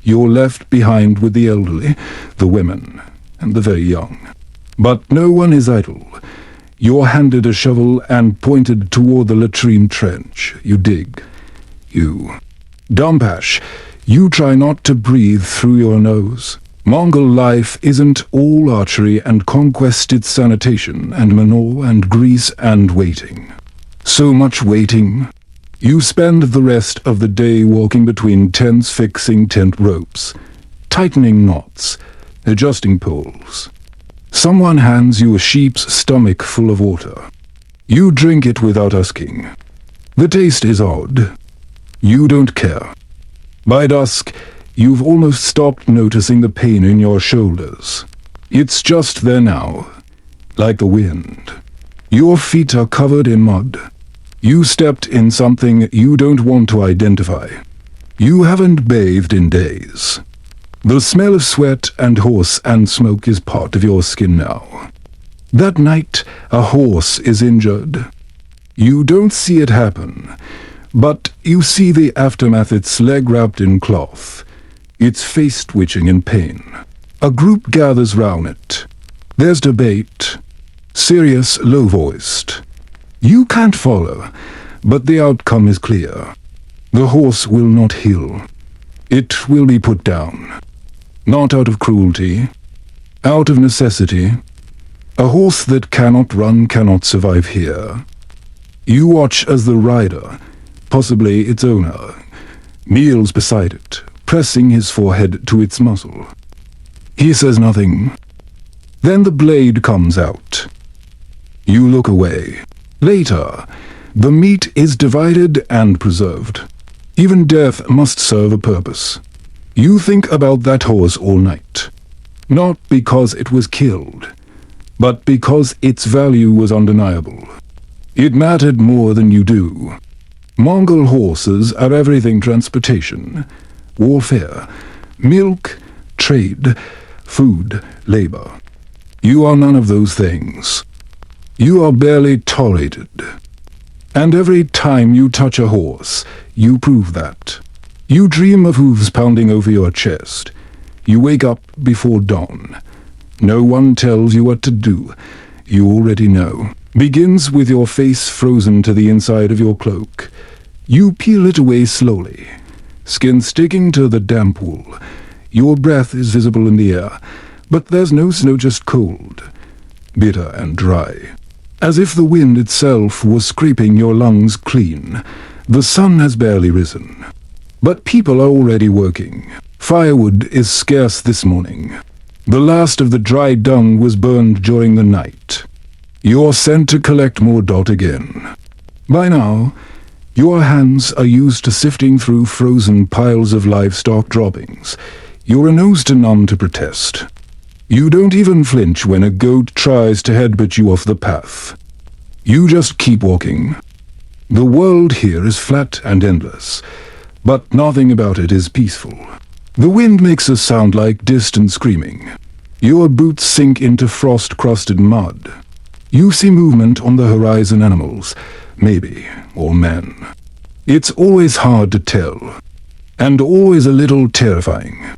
You're left behind with the elderly, the women, and the very young. But no one is idle. You're handed a shovel and pointed toward the latrine trench. You dig. You dump ash. You try not to breathe through your nose. Mongol life isn't all archery and conquest, it's sanitation and manure and grease and waiting. So much waiting. You spend the rest of the day walking between tents, fixing tent ropes, tightening knots, adjusting poles. Someone hands you a sheep's stomach full of water. You drink it without asking. The taste is odd. You don't care. By dusk, you've almost stopped noticing the pain in your shoulders. It's just there now, like the wind. Your feet are covered in mud. You stepped in something you don't want to identify. You haven't bathed in days. The smell of sweat and horse and smoke is part of your skin now. That night, a horse is injured. You don't see it happen, but you see the aftermath, its leg wrapped in cloth, its face twitching in pain. A group gathers round it. There's debate, serious, low-voiced. You can't follow, but the outcome is clear. The horse will not heal. It will be put down. Not out of cruelty, out of necessity. A horse that cannot run cannot survive here. You watch as the rider, possibly its owner, kneels beside it, pressing his forehead to its muzzle. He says nothing. Then the blade comes out. You look away. Later, the meat is divided and preserved. Even death must serve a purpose. You think about that horse all night. Not because it was killed, but because its value was undeniable. It mattered more than you do. Mongol horses are everything: transportation, warfare, milk, trade, food, labor. You are none of those things. You are barely tolerated. And every time you touch a horse, you prove that. You dream of hooves pounding over your chest. You wake up before dawn. No one tells you what to do. You already know. Begins with your face frozen to the inside of your cloak. You peel it away slowly, skin sticking to the damp wool. Your breath is visible in the air, but there's no snow, just cold, bitter and dry. As if the wind itself was scraping your lungs clean. The sun has barely risen. But people are already working. Firewood is scarce this morning. The last of the dry dung was burned during the night. You're sent to collect more dirt again. By now, your hands are used to sifting through frozen piles of livestock droppings. You're a nose to numb to protest. You don't even flinch when a goat tries to headbutt you off the path. You just keep walking. The world here is flat and endless, but nothing about it is peaceful. The wind makes a sound like distant screaming. Your boots sink into frost-crusted mud. You see movement on the horizon, animals, maybe, or men. It's always hard to tell, and always a little terrifying.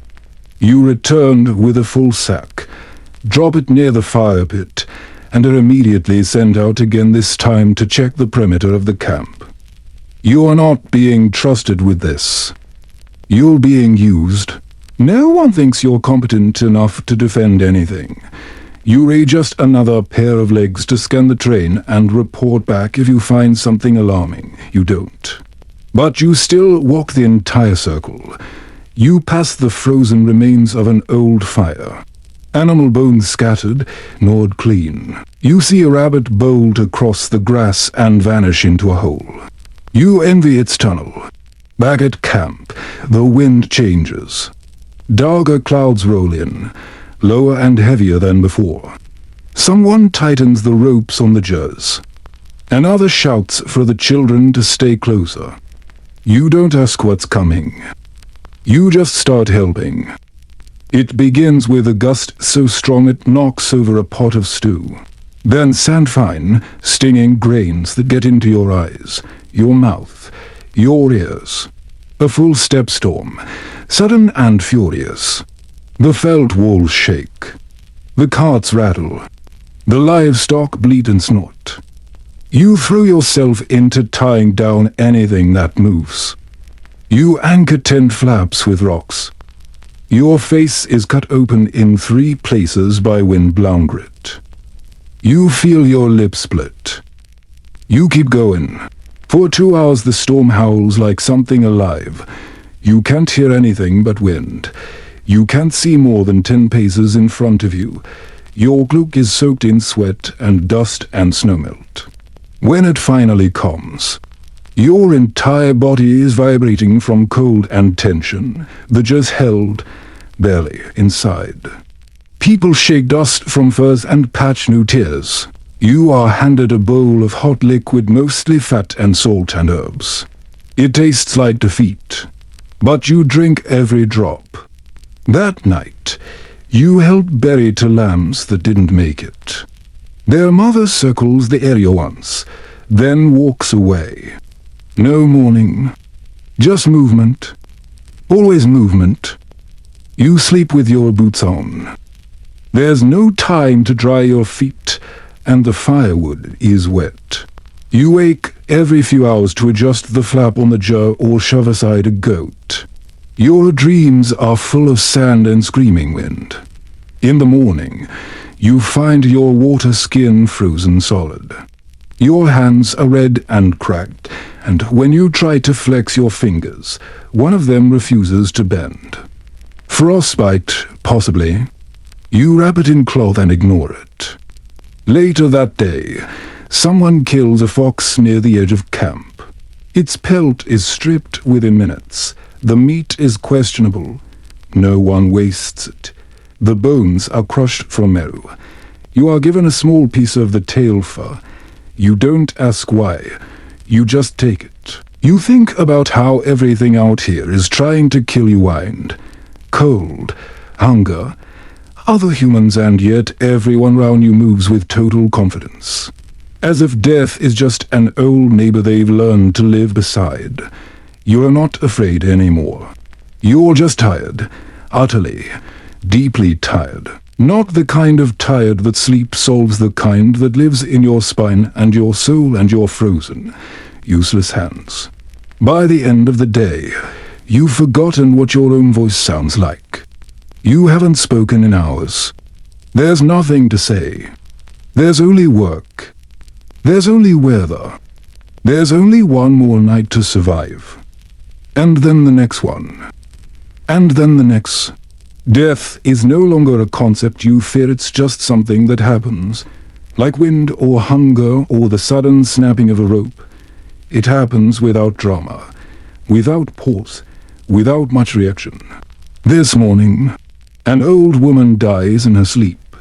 You return with a full sack, drop it near the fire pit, and are immediately sent out again, this time to check the perimeter of the camp. You are not being trusted with this. You're being used. No one thinks you're competent enough to defend anything. You raise just another pair of legs to scan the terrain and report back if you find something alarming. You don't. But you still walk the entire circle. You pass the frozen remains of an old fire. Animal bones scattered, gnawed clean. You see a rabbit bolt across the grass and vanish into a hole. You envy its tunnel. Back at camp, the wind changes. Darker clouds roll in, lower and heavier than before. Someone tightens the ropes on the jers. Another shouts for the children to stay closer. You don't ask what's coming. You just start helping. It begins with a gust so strong it knocks over a pot of stew. Then sandfine, stinging grains that get into your eyes, your mouth, your ears. A full step storm, sudden and furious. The felt walls shake. The carts rattle. The livestock bleat and snort. You throw yourself into tying down anything that moves. You anchor tent flaps with rocks. Your face is cut open in 3 places by wind-blown grit. You feel your lips split. You keep going. For 2 hours the storm howls like something alive. You can't hear anything but wind. You can't see more than 10 paces in front of you. Your cloak is soaked in sweat and dust and snowmelt. When it finally comes, your entire body is vibrating from cold and tension, the just held, barely, inside. People shake dust from furs and patch new tears. You are handed a bowl of hot liquid, mostly fat and salt and herbs. It tastes like defeat, but you drink every drop. That night, you help bury 2 lambs that didn't make it. Their mother circles the area once, then walks away. No mourning, just movement. Always movement. You sleep with your boots on. There's no time to dry your feet, and the firewood is wet. You wake every few hours to adjust the flap on the jar or shove aside a goat. Your dreams are full of sand and screaming wind. In the morning, you find your water skin frozen solid. Your hands are red and cracked, and when you try to flex your fingers, one of them refuses to bend. Frostbite, possibly. You wrap it in cloth and ignore it. Later that day, someone kills a fox near the edge of camp. Its pelt is stripped within minutes. The meat is questionable. No one wastes it. The bones are crushed for marrow. You are given a small piece of the tail fur. You don't ask why. You just take it. You think about how everything out here is trying to kill you. Wind, cold, hunger, other humans, and yet everyone around you moves with total confidence. As if death is just an old neighbor they've learned to live beside. You are not afraid anymore. You're just tired. Utterly, deeply tired. Not the kind of tired that sleep solves, the kind that lives in your spine and your soul and your frozen, useless hands. By the end of the day, you've forgotten what your own voice sounds like. You haven't spoken in hours. There's nothing to say. There's only work. There's only weather. There's only one more night to survive. And then the next one. And then the next. Death is no longer a concept you fear, it's just something that happens. Like wind or hunger or the sudden snapping of a rope. It happens without drama, without pause, without much reaction. This morning, an old woman dies in her sleep.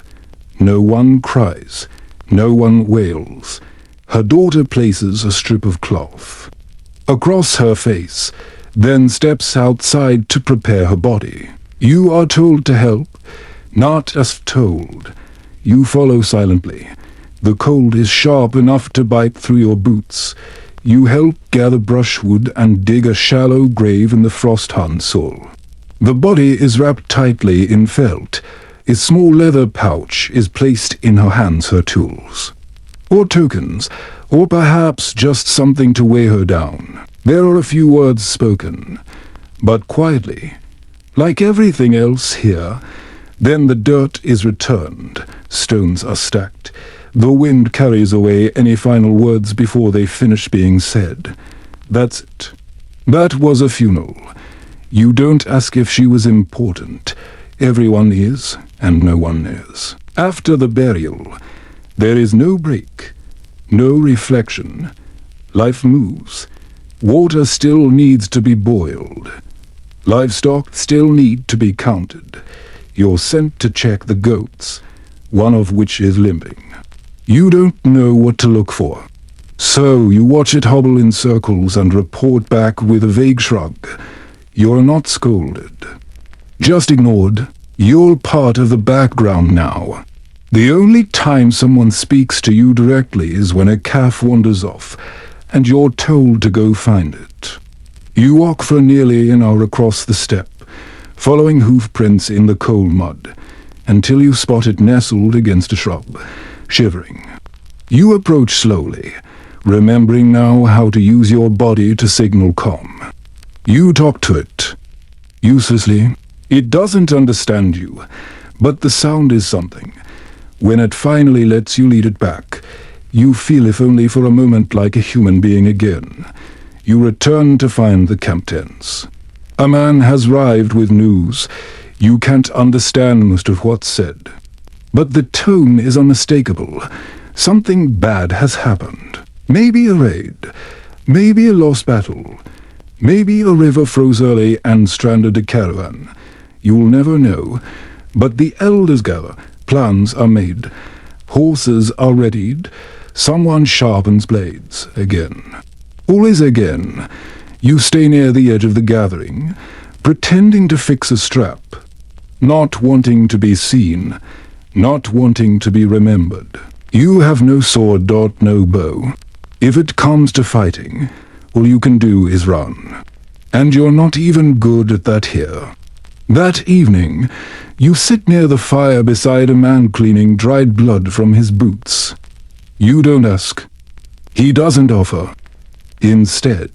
No one cries, no one wails. Her daughter places a strip of cloth across her face, then steps outside to prepare her body. You are told to help, not just told. You follow silently. The cold is sharp enough to bite through your boots. You help gather brushwood and dig a shallow grave in the frost-hung soil. The body is wrapped tightly in felt. A small leather pouch is placed in her hands, her tools. Or tokens, or perhaps just something to weigh her down. There are a few words spoken, but quietly. Like everything else here, then the dirt is returned, stones are stacked. The wind carries away any final words before they finish being said. That's it. That was a funeral. You don't ask if she was important. Everyone is, and no one is. After the burial, there is no break, no reflection. Life moves. Water still needs to be boiled. Livestock still need to be counted. You're sent to check the goats, one of which is limping. You don't know what to look for. So you watch it hobble in circles and report back with a vague shrug. You're not scolded. Just ignored. You're part of the background now. The only time someone speaks to you directly is when a calf wanders off, and you're told to go find it. You walk for nearly an hour across the steppe, following hoof prints in the cold mud, until you spot it nestled against a shrub, shivering. You approach slowly, remembering now how to use your body to signal calm. You talk to it. Uselessly. It doesn't understand you, but the sound is something. When it finally lets you lead it back, you feel, if only for a moment, like a human being again. You return to find the camp tents. A man has arrived with news. You can't understand most of what's said. But the tone is unmistakable. Something bad has happened. Maybe a raid. Maybe a lost battle. Maybe a river froze early and stranded a caravan. You'll never know. But the elders gather. Plans are made. Horses are readied. Someone sharpens blades again. Always again. You stay near the edge of the gathering, pretending to fix a strap. Not wanting to be seen. Not wanting to be remembered. You have no sword, no bow. If it comes to fighting, all you can do is run. And you're not even good at that here. That evening, you sit near the fire beside a man cleaning dried blood from his boots. You don't ask. He doesn't offer. Instead,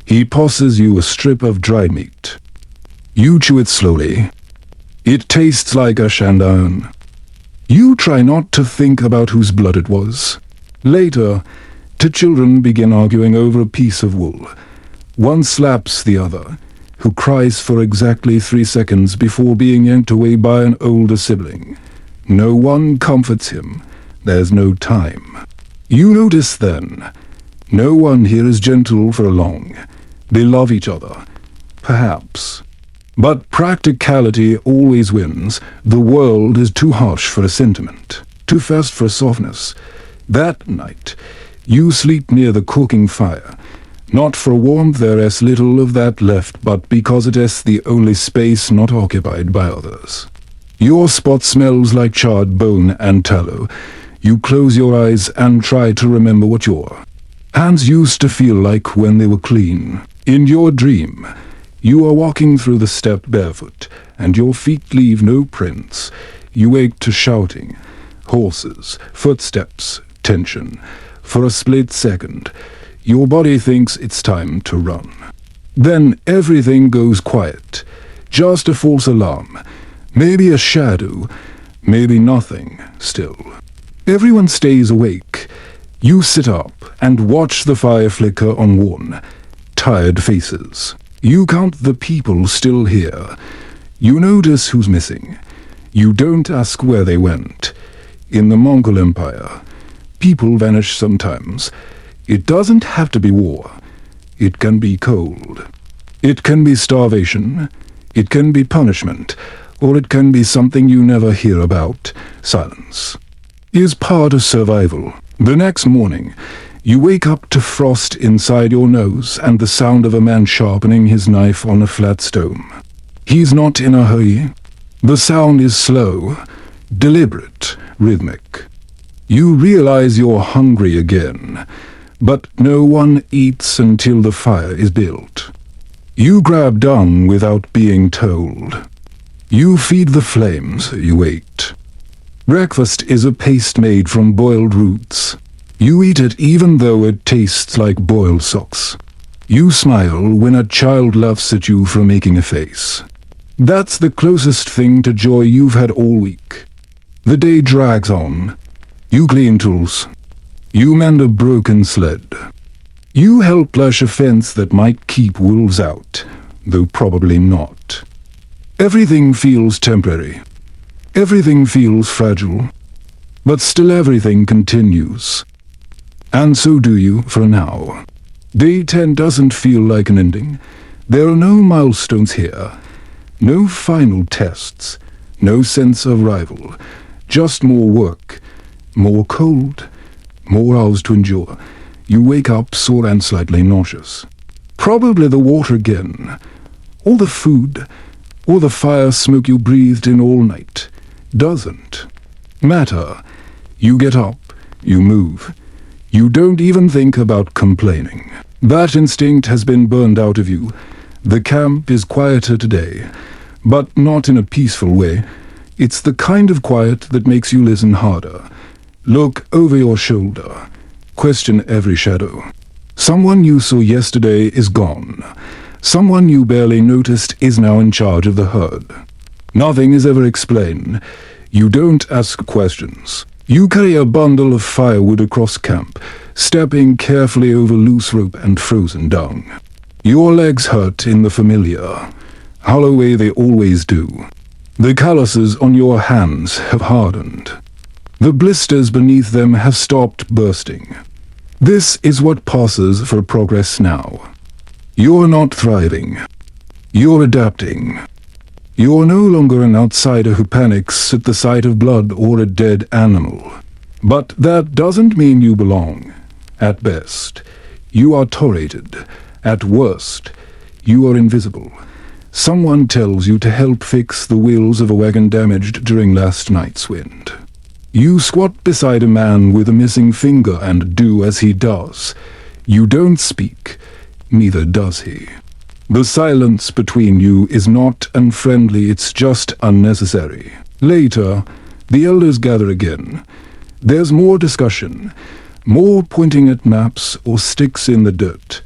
he passes you a strip of dry meat. You chew it slowly. It tastes like a shandown. You try not to think about whose blood it was. Later, two children begin arguing over a piece of wool. One slaps the other, who cries for exactly 3 seconds before being yanked away by an older sibling. No one comforts him. There's no time. You notice then, no one here is gentle for long. They love each other. Perhaps. But practicality always wins. The world is too harsh for a sentiment, too fast for a softness. That night, you sleep near the cooking fire. Not for warmth, there is little of that left, but because it is the only space not occupied by others. Your spot smells like charred bone and tallow. You close your eyes and try to remember what you're. Hands used to feel like when they were clean. In your dream, you are walking through the steppe barefoot, and your feet leave no prints. You wake to shouting, horses, footsteps, tension. For a split second, your body thinks it's time to run. Then everything goes quiet. Just a false alarm. Maybe a shadow. Maybe nothing, still. Everyone stays awake. You sit up and watch the fire flicker on worn, tired faces. You count the people still here. You notice who's missing. You don't ask where they went. In the Mongol Empire, people vanish sometimes. It doesn't have to be war. It can be cold. It can be starvation. It can be punishment. Or it can be something you never hear about. Silence is part of survival. The next morning, you wake up to frost inside your nose and the sound of a man sharpening his knife on a flat stone. He's not in a hurry. The sound is slow, deliberate, rhythmic. You realize you're hungry again. But no one eats until the fire is built. You grab dung without being told. You feed the flames, you wait. Breakfast is a paste made from boiled roots. You eat it even though it tastes like boiled socks. You smile when a child laughs at you for making a face. That's the closest thing to joy you've had all week. The day drags on. You clean tools. You mend a broken sled. You help lash a fence that might keep wolves out, though probably not. Everything feels temporary. Everything feels fragile. But still everything continues. And so do you for now. Day 10 doesn't feel like an ending. There are no milestones here. No final tests. No sense of rival. Just more work. More cold. More hours to endure. You wake up sore and slightly nauseous. Probably the water again. Or the food. Or the fire smoke you breathed in all night. Doesn't matter. You get up. You move. You don't even think about complaining. That instinct has been burned out of you. The camp is quieter today, but not in a peaceful way. It's the kind of quiet that makes you listen harder. Look over your shoulder. Question every shadow. Someone you saw yesterday is gone. Someone you barely noticed is now in charge of the herd. Nothing is ever explained. You don't ask questions. You carry a bundle of firewood across camp, stepping carefully over loose rope and frozen dung. Your legs hurt in the familiar, hollow way they always do. The calluses on your hands have hardened. The blisters beneath them have stopped bursting. This is what passes for progress now. You're not thriving. You're adapting. You're no longer an outsider who panics at the sight of blood or a dead animal. But that doesn't mean you belong. At best, you are tolerated. At worst, you are invisible. Someone tells you to help fix the wheels of a wagon damaged during last night's wind. You squat beside a man with a missing finger and do as he does. You don't speak, neither does he. The silence between you is not unfriendly, it's just unnecessary. Later, the elders gather again. There's more discussion, more pointing at maps or sticks in the dirt,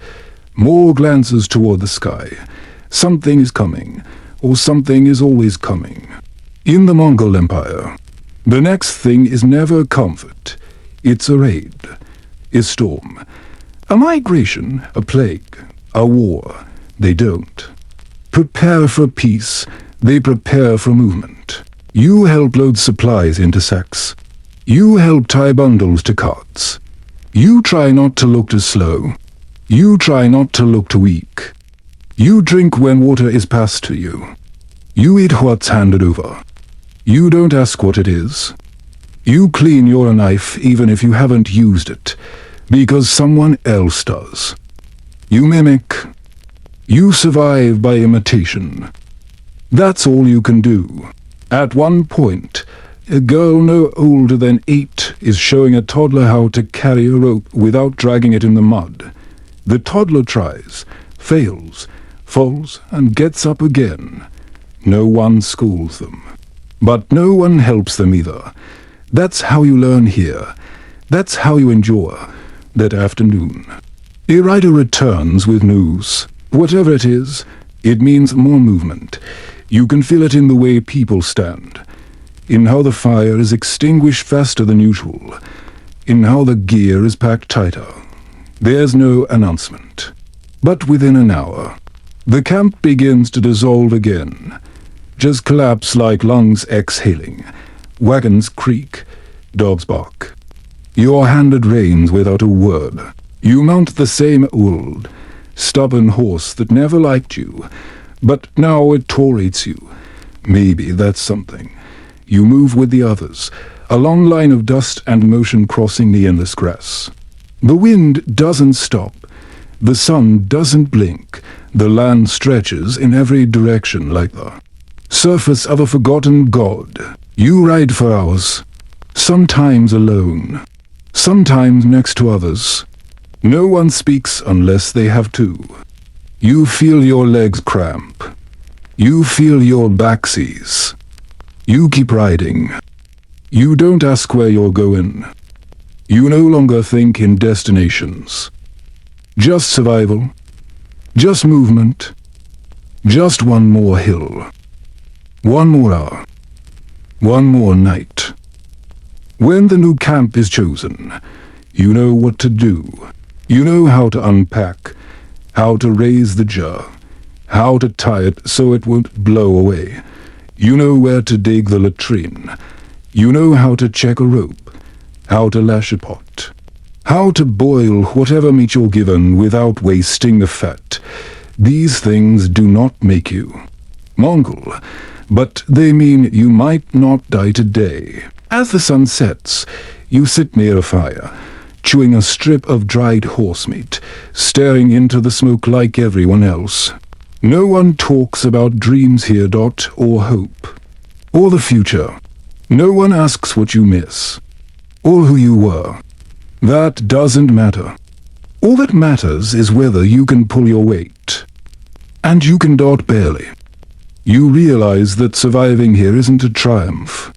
more glances toward the sky. Something is coming, or something is always coming. In the Mongol Empire, the next thing is never comfort. It's a raid, a storm, a migration, a plague, a war. They don't. Prepare for peace. They prepare for movement. You help load supplies into sacks. You help tie bundles to carts. You try not to look too slow. You try not to look too weak. You drink when water is passed to you. You eat what's handed over. You don't ask what it is. You clean your knife even if you haven't used it, because someone else does. You mimic. You survive by imitation. That's all you can do. At one point, a girl no older than 8 is showing a toddler how to carry a rope without dragging it in the mud. The toddler tries, fails, falls, and gets up again. No one schools them. But no one helps them either. That's how you learn here. That's how you endure that afternoon. A rider returns with news. Whatever it is, it means more movement. You can feel it in the way people stand, in how the fire is extinguished faster than usual, in how the gear is packed tighter. There's no announcement. But within an hour, the camp begins to dissolve again. Just collapse like lungs exhaling. Wagons creak, dogs bark. You're handed reins without a word. You mount the same old, stubborn horse that never liked you, but now it tolerates you. Maybe that's something. You move with the others, a long line of dust and motion crossing the endless grass. The wind doesn't stop. The sun doesn't blink. The land stretches in every direction like the surface of a forgotten god. You ride for hours, sometimes alone, sometimes next to others. No one speaks unless they have to. You feel your legs cramp. You feel your back seize. You keep riding. You don't ask where you're going. You no longer think in destinations. Just survival. Just movement. Just one more hill. One more hour. One more night. When the new camp is chosen, you know what to do. You know how to unpack, how to raise the jar, how to tie it so it won't blow away. You know where to dig the latrine. You know how to check a rope, how to lash a pot, how to boil whatever meat you're given without wasting the fat. These things do not make you Mongol, but they mean you might not die today. As the sun sets, you sit near a fire, chewing a strip of dried horse meat, staring into the smoke like everyone else. No one talks about dreams here, or hope, or the future. No one asks what you miss, or who you were. That doesn't matter. All that matters is whether you can pull your weight. And you can barely. You realize that surviving here isn't a triumph.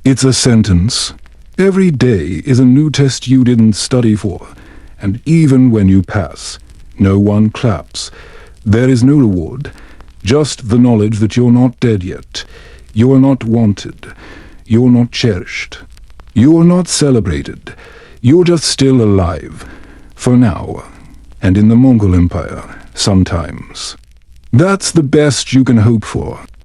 It's a sentence. Every day is a new test you didn't study for, and even when you pass, no one claps. There is no reward, just the knowledge that you're not dead yet. You're not wanted. You're not cherished. You're not celebrated. You're just still alive. For now. And in the Mongol Empire, sometimes. That's the best you can hope for.